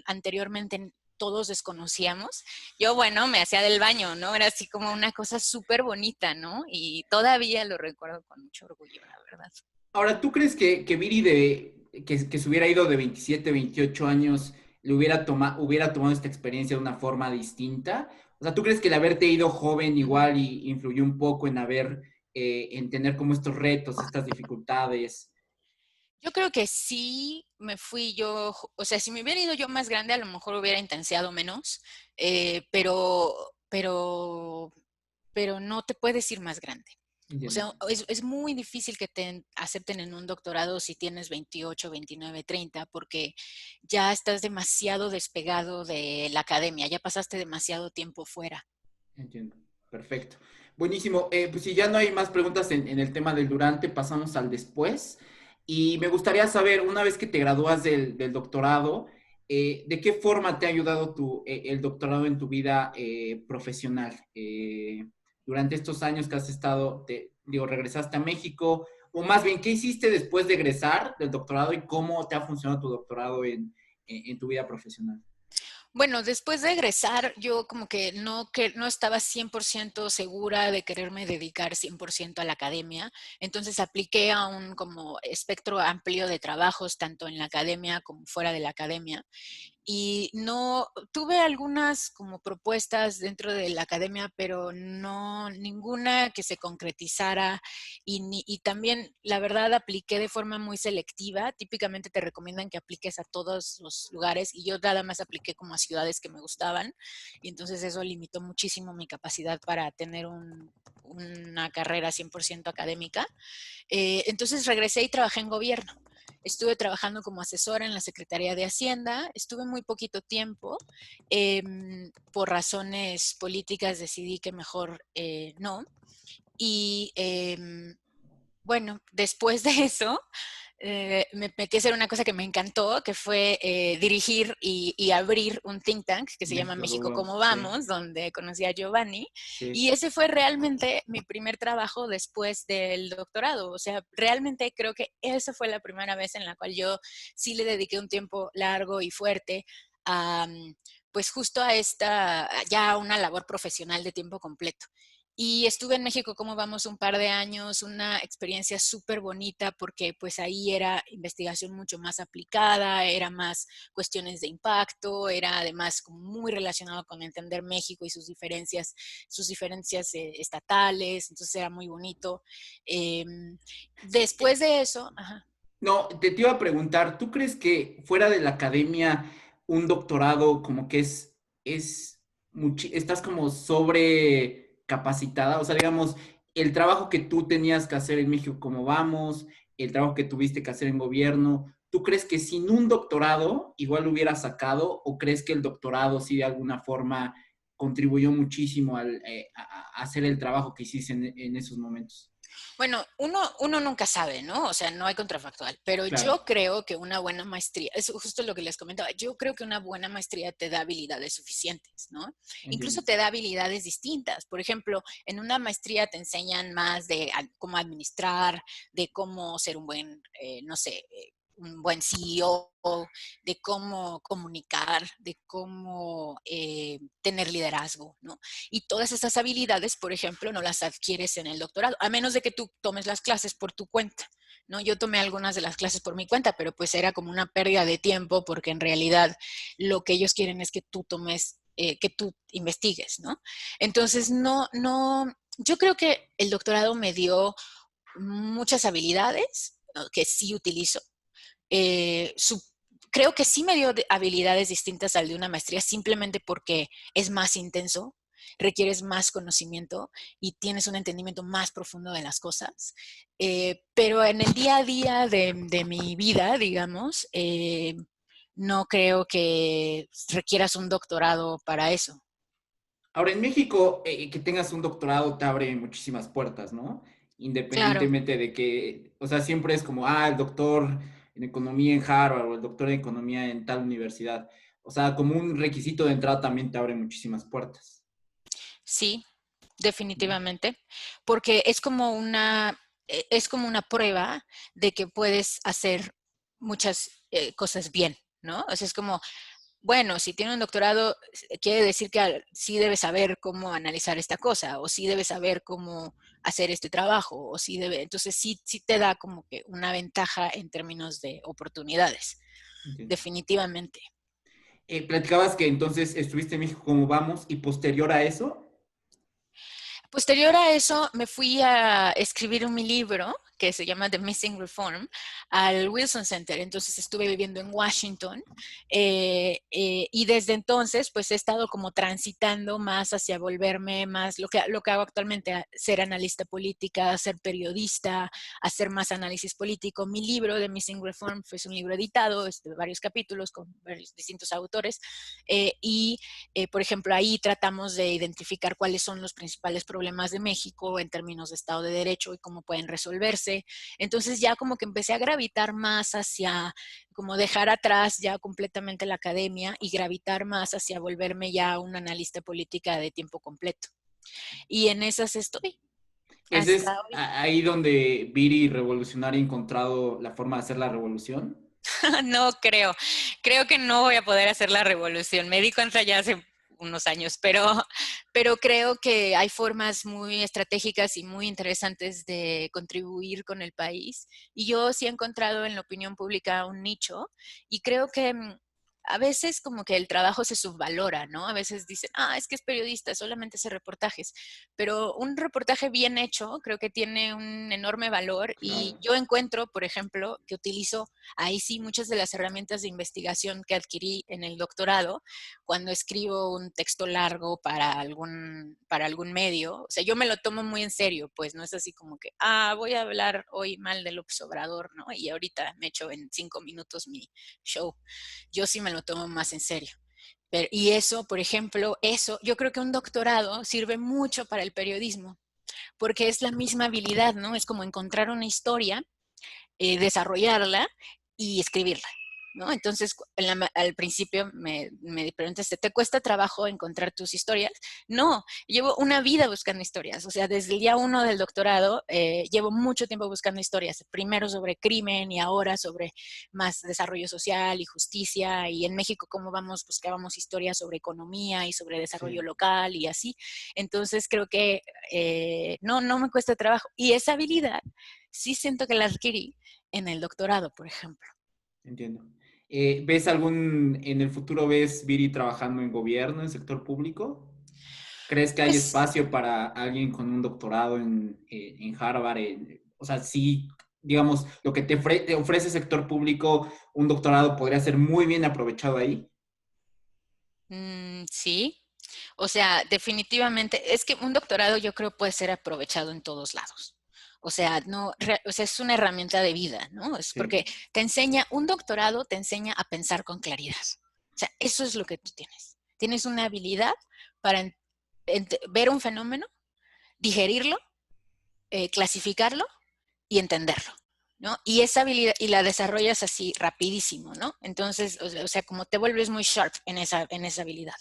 anteriormente todos desconocíamos. Yo, bueno, me hacía del baño, ¿no? Era así como una cosa súper bonita, ¿no? Y todavía lo recuerdo con mucho orgullo, la verdad. Ahora, ¿tú crees que Viri que se hubiera ido de 27, 28 años, hubiera tomado esta experiencia de una forma distinta? O sea, ¿tú crees que el haberte ido joven igual y influyó un poco en en tener como estos retos, estas dificultades? Yo creo que sí me fui yo, o sea, si me hubiera ido yo más grande, a lo mejor hubiera intenciado menos, eh, pero, pero, pero no te puedes ir más grande. O Entiendo. sea, es muy difícil que te acepten en un doctorado si tienes 28, 29, 30, porque ya estás demasiado despegado de la academia, ya pasaste demasiado tiempo fuera. Entiendo. Perfecto. Buenísimo. Pues si ya no hay más preguntas en el tema del durante, pasamos al después. Y me gustaría saber, una vez que te gradúas del doctorado, ¿de qué forma te ha ayudado el doctorado en tu vida profesional? Durante estos años que has estado, digo, regresaste a México, o más bien, ¿qué hiciste después de egresar del doctorado y cómo te ha funcionado tu doctorado en tu vida profesional? Bueno, después de egresar, yo como que no estaba 100% segura de quererme dedicar 100% a la academia, entonces apliqué a un como espectro amplio de trabajos, tanto en la academia como fuera de la academia. Y no, tuve algunas como propuestas dentro de la academia, pero no ninguna que se concretizara y también la verdad apliqué de forma muy selectiva. Típicamente te recomiendan que apliques a todos los lugares y yo nada más apliqué como a ciudades que me gustaban y entonces eso limitó muchísimo mi capacidad para tener una carrera 100% académica. Entonces regresé y trabajé en gobierno. Estuve trabajando como asesora en la Secretaría de Hacienda, estuve muy poquito tiempo, por razones políticas decidí que mejor no. Y bueno, después de eso, me metí a hacer una cosa que me encantó, que fue dirigir y abrir un think tank que se llama México, ¿cómo México vamos? Cómo Sí, Vamos, donde conocí a Giovanni. sí. Y ese fue realmente mi primer trabajo después del doctorado. O sea, realmente creo que esa fue la primera vez en la cual yo sí le dediqué un tiempo largo y fuerte a, pues justo a ya una labor profesional de tiempo completo. Y estuve en México, como vamos, un par de años, una experiencia súper bonita porque pues ahí era investigación mucho más aplicada, era más cuestiones de impacto, era además como muy relacionado con entender México y sus diferencias estatales, entonces era muy bonito. Eh, Sí, después de eso, ajá. no, te iba a preguntar, ¿tú crees que fuera de la academia un doctorado como que estás como sobre capacitada? O sea, digamos, el trabajo que tú tenías que hacer en México, como vamos, el trabajo que tuviste que hacer en gobierno, ¿tú crees que sin un doctorado igual lo hubieras sacado o crees que el doctorado sí de alguna forma contribuyó muchísimo a hacer el trabajo que hiciste en esos momentos? Bueno, uno nunca sabe, ¿no? O sea, no hay contrafactual, pero Claro, yo creo que una buena maestría, es justo lo que les comentaba, yo creo que una buena maestría te da habilidades suficientes, ¿no? Incluso entiendo. te da habilidades distintas. Por ejemplo, en una maestría te enseñan más de cómo administrar, de cómo ser un buen, no sé, un buen CEO, de cómo comunicar, de cómo tener liderazgo, ¿no? Y todas esas habilidades, por ejemplo, no las adquieres en el doctorado, a menos de que tú tomes las clases por tu cuenta. ¿No? Yo tomé algunas de las clases por mi cuenta, pero pues era como una pérdida de tiempo porque en realidad lo que ellos quieren es que tú tomes, que tú investigues, ¿no? Entonces, yo creo que el doctorado me dio muchas habilidades, ¿no? Que sí utilizo. Eh, su, creo que sí me dio habilidades distintas al de una maestría simplemente porque es más intenso, requieres más conocimiento y tienes un entendimiento más profundo de las cosas. Pero en el día a día de mi vida, digamos, no creo que requieras un doctorado para eso. Ahora, en México, que tengas un doctorado te abre muchísimas puertas, ¿no? Claro. Independientemente de que, o sea, siempre es como, el doctor en economía en Harvard o el doctor en economía en tal universidad. O sea, como un requisito de entrada también te abre muchísimas puertas. Sí, definitivamente, porque es como una prueba de que puedes hacer muchas cosas bien, ¿no? O sea, es como, bueno, si tiene un doctorado, quiere decir que sí debe saber cómo analizar esta cosa, o sí debe saber cómo hacer este trabajo, o sí debe, entonces sí te da como que una ventaja en términos de oportunidades, Entiendo. definitivamente. Platicabas que entonces estuviste en México como vamos y posterior a eso, Posterior a eso, me fui a escribir mi libro que se llama The Missing Reform al Wilson Center. Entonces estuve viviendo en Washington y desde entonces pues he estado como transitando más hacia volverme más lo que hago actualmente, ser analista política, ser periodista, hacer más análisis político. Mi libro The Missing Reform fue un libro editado, de varios capítulos con varios distintos autores por ejemplo, ahí tratamos de identificar cuáles son los principales problemas de México en términos de Estado de Derecho y cómo pueden resolverse. Entonces ya como que empecé a gravitar más hacia como dejar atrás ya completamente la academia y gravitar más hacia volverme ya una analista política de tiempo completo. Y en esas estoy ese hasta es hoy. ahí donde Viri Revolucionaria ha encontrado la forma de hacer la revolución. No creo. Creo que no voy a poder hacer la revolución. Me di cuenta ya hace unos años, pero creo que hay formas muy estratégicas y muy interesantes de contribuir con el país. Y yo sí he encontrado en la opinión pública un nicho y creo que a veces como que el trabajo se subvalora, ¿no? A veces dicen, es que es periodista, solamente hace reportajes, pero un reportaje bien hecho creo que tiene un enorme valor y Claro. yo encuentro, por ejemplo, que utilizo ahí sí muchas de las herramientas de investigación que adquirí en el doctorado cuando escribo un texto largo para algún medio. O sea, yo me lo tomo muy en serio, pues no es así como que, voy a hablar hoy mal de López Obrador, ¿no? Y ahorita me echo en 5 minutos mi show. Yo sí me lo tomo más en serio. Y eso, por ejemplo, yo creo que un doctorado sirve mucho para el periodismo, porque es la misma habilidad, ¿no? Es como encontrar una historia, desarrollarla y escribirla, ¿no? Entonces, al principio me preguntaste, ¿te cuesta trabajo encontrar tus historias? No, llevo una vida buscando historias, o sea, desde el día uno del doctorado llevo mucho tiempo buscando historias, primero sobre crimen y ahora sobre más desarrollo social y justicia, y en México cómo buscábamos historias sobre economía y sobre desarrollo Sí, local y así. Entonces, creo que no me cuesta trabajo. Y esa habilidad sí siento que la adquirí en el doctorado, por ejemplo. entiendo. ¿Ves en el futuro ves Viri trabajando en gobierno, en sector público? ¿Crees que hay Pues espacio para alguien con un doctorado en Harvard? O sea, sí, digamos, lo que te ofrece el sector público, un doctorado podría ser muy bien aprovechado ahí. sí, o sea, definitivamente, es que un doctorado yo creo puede ser aprovechado en todos lados. O sea, no, o sea, es una herramienta de vida, ¿no? Es porque Sí, un doctorado te enseña a pensar con claridad. O sea, eso es lo que tú tienes. Tienes una habilidad para ver un fenómeno, digerirlo, clasificarlo y entenderlo, ¿no? Y esa habilidad, y la desarrollas así rapidísimo, ¿no? Entonces, o sea, como te vuelves muy sharp en esa habilidad.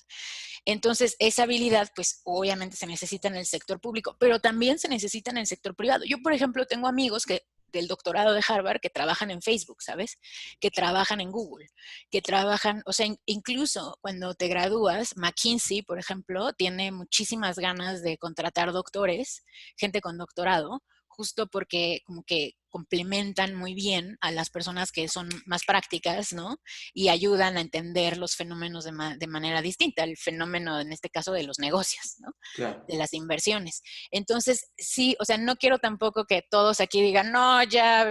Entonces, esa habilidad, pues obviamente se necesita en el sector público, pero también se necesita en el sector privado. Yo, por ejemplo, tengo amigos del doctorado de Harvard que trabajan en Facebook, ¿sabes? Que trabajan en Google, que trabajan, o sea, incluso cuando te gradúas, McKinsey, por ejemplo, tiene muchísimas ganas de contratar doctores, gente con doctorado, justo porque como que complementan muy bien a las personas que son más prácticas, ¿no? Y ayudan a entender los fenómenos de manera distinta, el fenómeno en este caso de los negocios, ¿no? Claro. De las inversiones. Entonces, sí, o sea, no quiero tampoco que todos aquí digan, no, ya,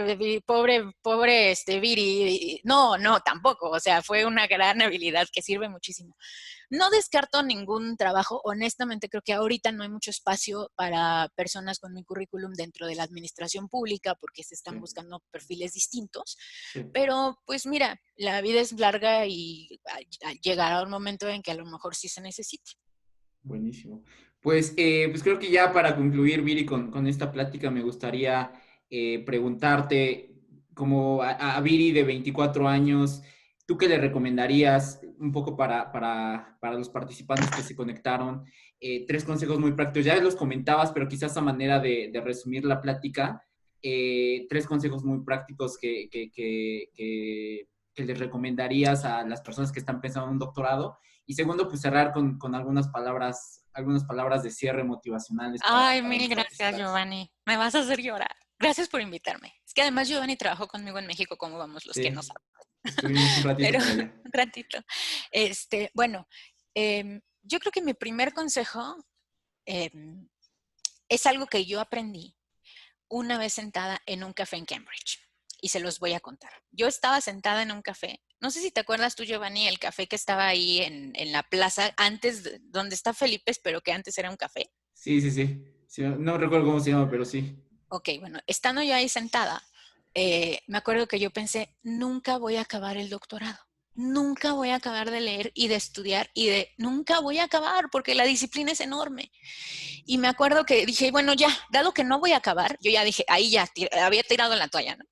pobre Viri. No, no, tampoco. O sea, fue una gran habilidad que sirve muchísimo. No descarto ningún trabajo. Honestamente, creo que ahorita no hay mucho espacio para personas con mi currículum dentro de la administración pública porque se están Sí, buscando perfiles distintos. sí. Pero, pues mira, la vida es larga y llegará un momento en que a lo mejor sí se necesite. Buenísimo. Pues creo que ya para concluir, Viri, con esta plática me gustaría preguntarte, como a Viri de 24 años, ¿tú qué le recomendarías un poco para los participantes que se conectaron? Tres consejos muy prácticos, ya los comentabas, pero quizás a manera de resumir la plática, tres consejos muy prácticos que les recomendarías a las personas que están pensando en un doctorado. Y segundo, pues cerrar con algunas palabras de cierre motivacionales Ay, para mil los gracias, participantes. Giovanni. Me vas a hacer llorar. Gracias por invitarme. Es que además Giovanni trabajó conmigo en México, como vamos los que no Sí, saben. estuvimos un ratito Pero por allá. un ratito. Bueno, yo creo que mi primer consejo em, es algo que yo aprendí una vez sentada en un café en Cambridge. Y se los voy a contar. Yo estaba sentada en un café. No sé si te acuerdas tú, Giovanni, el café que estaba ahí en la plaza, antes, donde está Felipe's, pero que antes era un café. Sí, sí, sí. Sí, no recuerdo cómo se llama, pero sí. Ok, bueno, estando yo ahí sentada, me acuerdo que yo pensé, nunca voy a acabar el doctorado. Nunca voy a acabar de leer y de estudiar nunca voy a acabar porque la disciplina es enorme. Y me acuerdo que dije, bueno, ya, dado que no voy a acabar, yo ya dije, ahí ya había tirado la toalla, ¿no?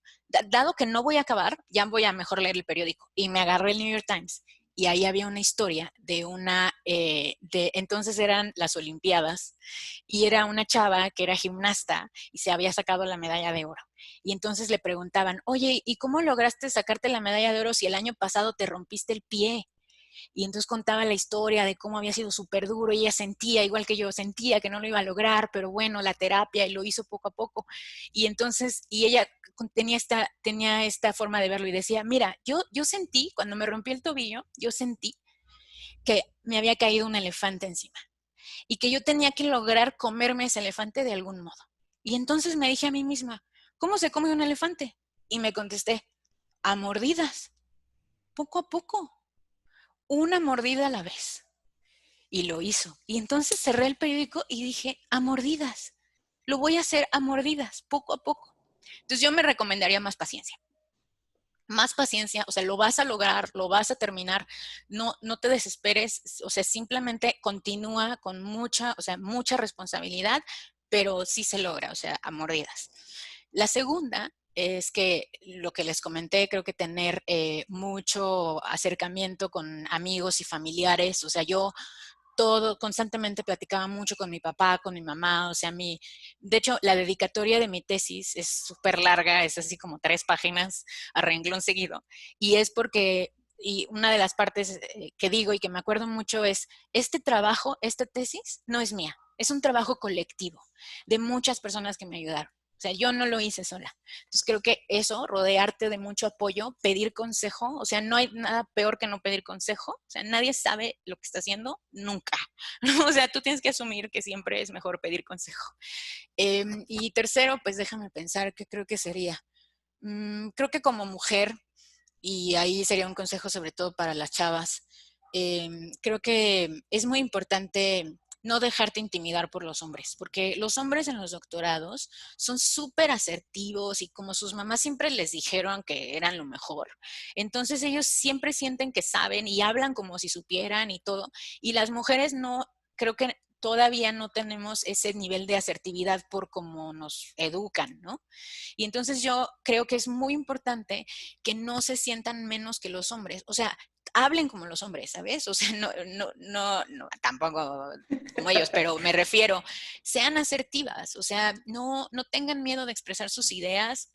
Dado que no voy a acabar, ya voy a mejor leer el periódico. Y me agarré el New York Times y ahí había una historia entonces eran las Olimpiadas y era una chava que era gimnasta y se había sacado la medalla de oro. Y entonces le preguntaban, oye, ¿y cómo lograste sacarte la medalla de oro si el año pasado te rompiste el pie? Y entonces contaba la historia de cómo había sido súper duro y ella sentía, igual que yo, sentía que no lo iba a lograr, pero bueno, la terapia y lo hizo poco a poco. Y entonces, y ella tenía esta forma de verlo y decía, mira, yo sentí, cuando me rompí el tobillo, yo sentí que me había caído un elefante encima y que yo tenía que lograr comerme ese elefante de algún modo. Y entonces me dije a mí misma, ¿cómo se come un elefante? Y me contesté, a mordidas, poco a poco, una mordida a la vez. Y lo hizo. Y entonces cerré el periódico y dije, a mordidas. Lo voy a hacer a mordidas, poco a poco. Entonces yo me recomendaría más paciencia. Más paciencia, o sea, lo vas a lograr, lo vas a terminar, no te desesperes, o sea, simplemente continúa con mucha responsabilidad, pero sí se logra, o sea, a mordidas. La segunda es que lo que les comenté, creo que tener mucho acercamiento con amigos y familiares, o sea, yo constantemente platicaba mucho con mi papá, con mi mamá, o sea, de hecho, la dedicatoria de mi tesis es súper larga, es así como 3 páginas a renglón seguido, y es porque, y una de las partes que digo y que me acuerdo mucho es, este trabajo, esta tesis, no es mía, es un trabajo colectivo de muchas personas que me ayudaron. O sea, yo no lo hice sola. Entonces creo que eso, rodearte de mucho apoyo, pedir consejo, o sea, no hay nada peor que no pedir consejo. O sea, nadie sabe lo que está haciendo nunca. O sea, tú tienes que asumir que siempre es mejor pedir consejo. Y tercero, pues déjame pensar qué creo que sería. Creo que como mujer, y ahí sería un consejo sobre todo para las chavas, creo que es muy importante no dejarte intimidar por los hombres, porque los hombres en los doctorados son súper asertivos y como sus mamás siempre les dijeron que eran lo mejor, entonces ellos siempre sienten que saben y hablan como si supieran y todo, y las mujeres no, creo que todavía no tenemos ese nivel de asertividad por cómo nos educan, ¿no? Y entonces yo creo que es muy importante que no se sientan menos que los hombres. O sea, hablen como los hombres, ¿sabes? O sea, no, tampoco como ellos, pero me refiero, sean asertivas, o sea, no tengan miedo de expresar sus ideas.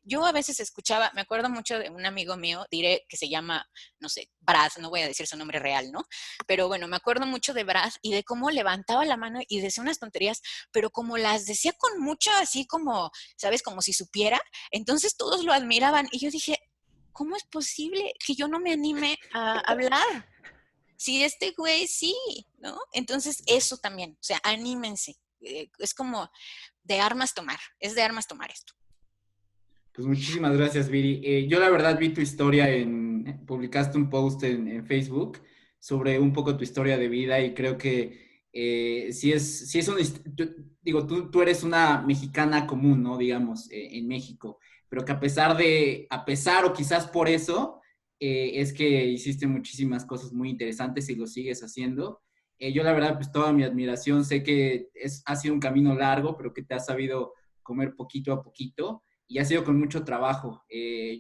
Yo a veces escuchaba, me acuerdo mucho de un amigo mío, diré que se llama, no sé, Brad, no voy a decir su nombre real, ¿no? Pero bueno, me acuerdo mucho de Brad y de cómo levantaba la mano y decía unas tonterías, pero como las decía con mucho así como, ¿sabes? Como si supiera, entonces todos lo admiraban y yo dije, ¿cómo es posible que yo no me anime a hablar? Si este güey sí, ¿no? Entonces eso también, o sea, anímense. Es como de armas tomar, es de armas tomar esto. Pues muchísimas gracias, Viri. Yo la verdad vi tu historia publicaste un post en Facebook sobre un poco tu historia de vida y creo que sí es una, digo, tú eres una mexicana común, ¿no? Digamos, en México, pero que a pesar o quizás por eso, es que hiciste muchísimas cosas muy interesantes y lo sigues haciendo. Yo la verdad, pues toda mi admiración, sé que ha sido un camino largo, pero que te has sabido comer poquito a poquito y ha sido con mucho trabajo.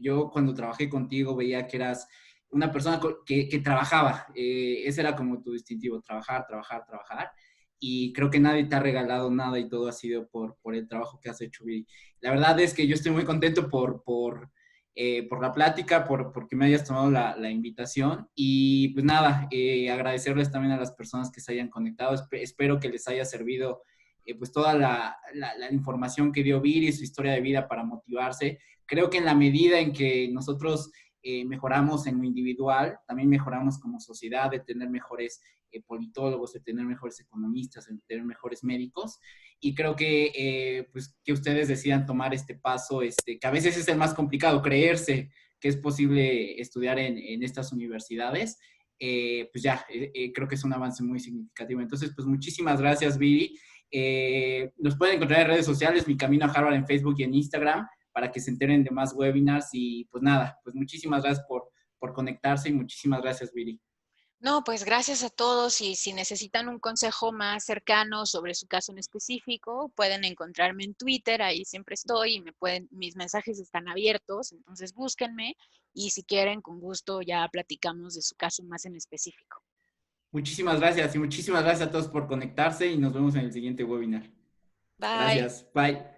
Yo cuando trabajé contigo veía que eras una persona que trabajaba. Ese era como tu distintivo, trabajar, trabajar, trabajar. Y creo que nadie te ha regalado nada y todo ha sido por el trabajo que has hecho, Viri. La verdad es que yo estoy muy contento por la plática, porque me hayas tomado la invitación. Y pues nada, agradecerles también a las personas que se hayan conectado. Espero que les haya servido pues toda la información que dio Viri, su historia de vida para motivarse. Creo que en la medida en que nosotros mejoramos en lo individual, también mejoramos como sociedad, de tener mejores politólogos, de tener mejores economistas, de tener mejores médicos. Y creo pues, que ustedes decidan tomar este paso, que a veces es el más complicado, creerse que es posible estudiar en estas universidades. Pues ya, creo que es un avance muy significativo. Entonces, pues muchísimas gracias, Viri. Nos pueden encontrar en redes sociales, Mi Camino a Harvard en Facebook y en Instagram, para que se enteren de más webinars. Y pues nada, pues muchísimas gracias por conectarse y muchísimas gracias, Viri. No, pues gracias a todos y si necesitan un consejo más cercano sobre su caso en específico, pueden encontrarme en Twitter, ahí siempre estoy y mis mensajes están abiertos, entonces búsquenme y si quieren, con gusto ya platicamos de su caso más en específico. Muchísimas gracias y muchísimas gracias a todos por conectarse y nos vemos en el siguiente webinar. Bye. Gracias. Bye.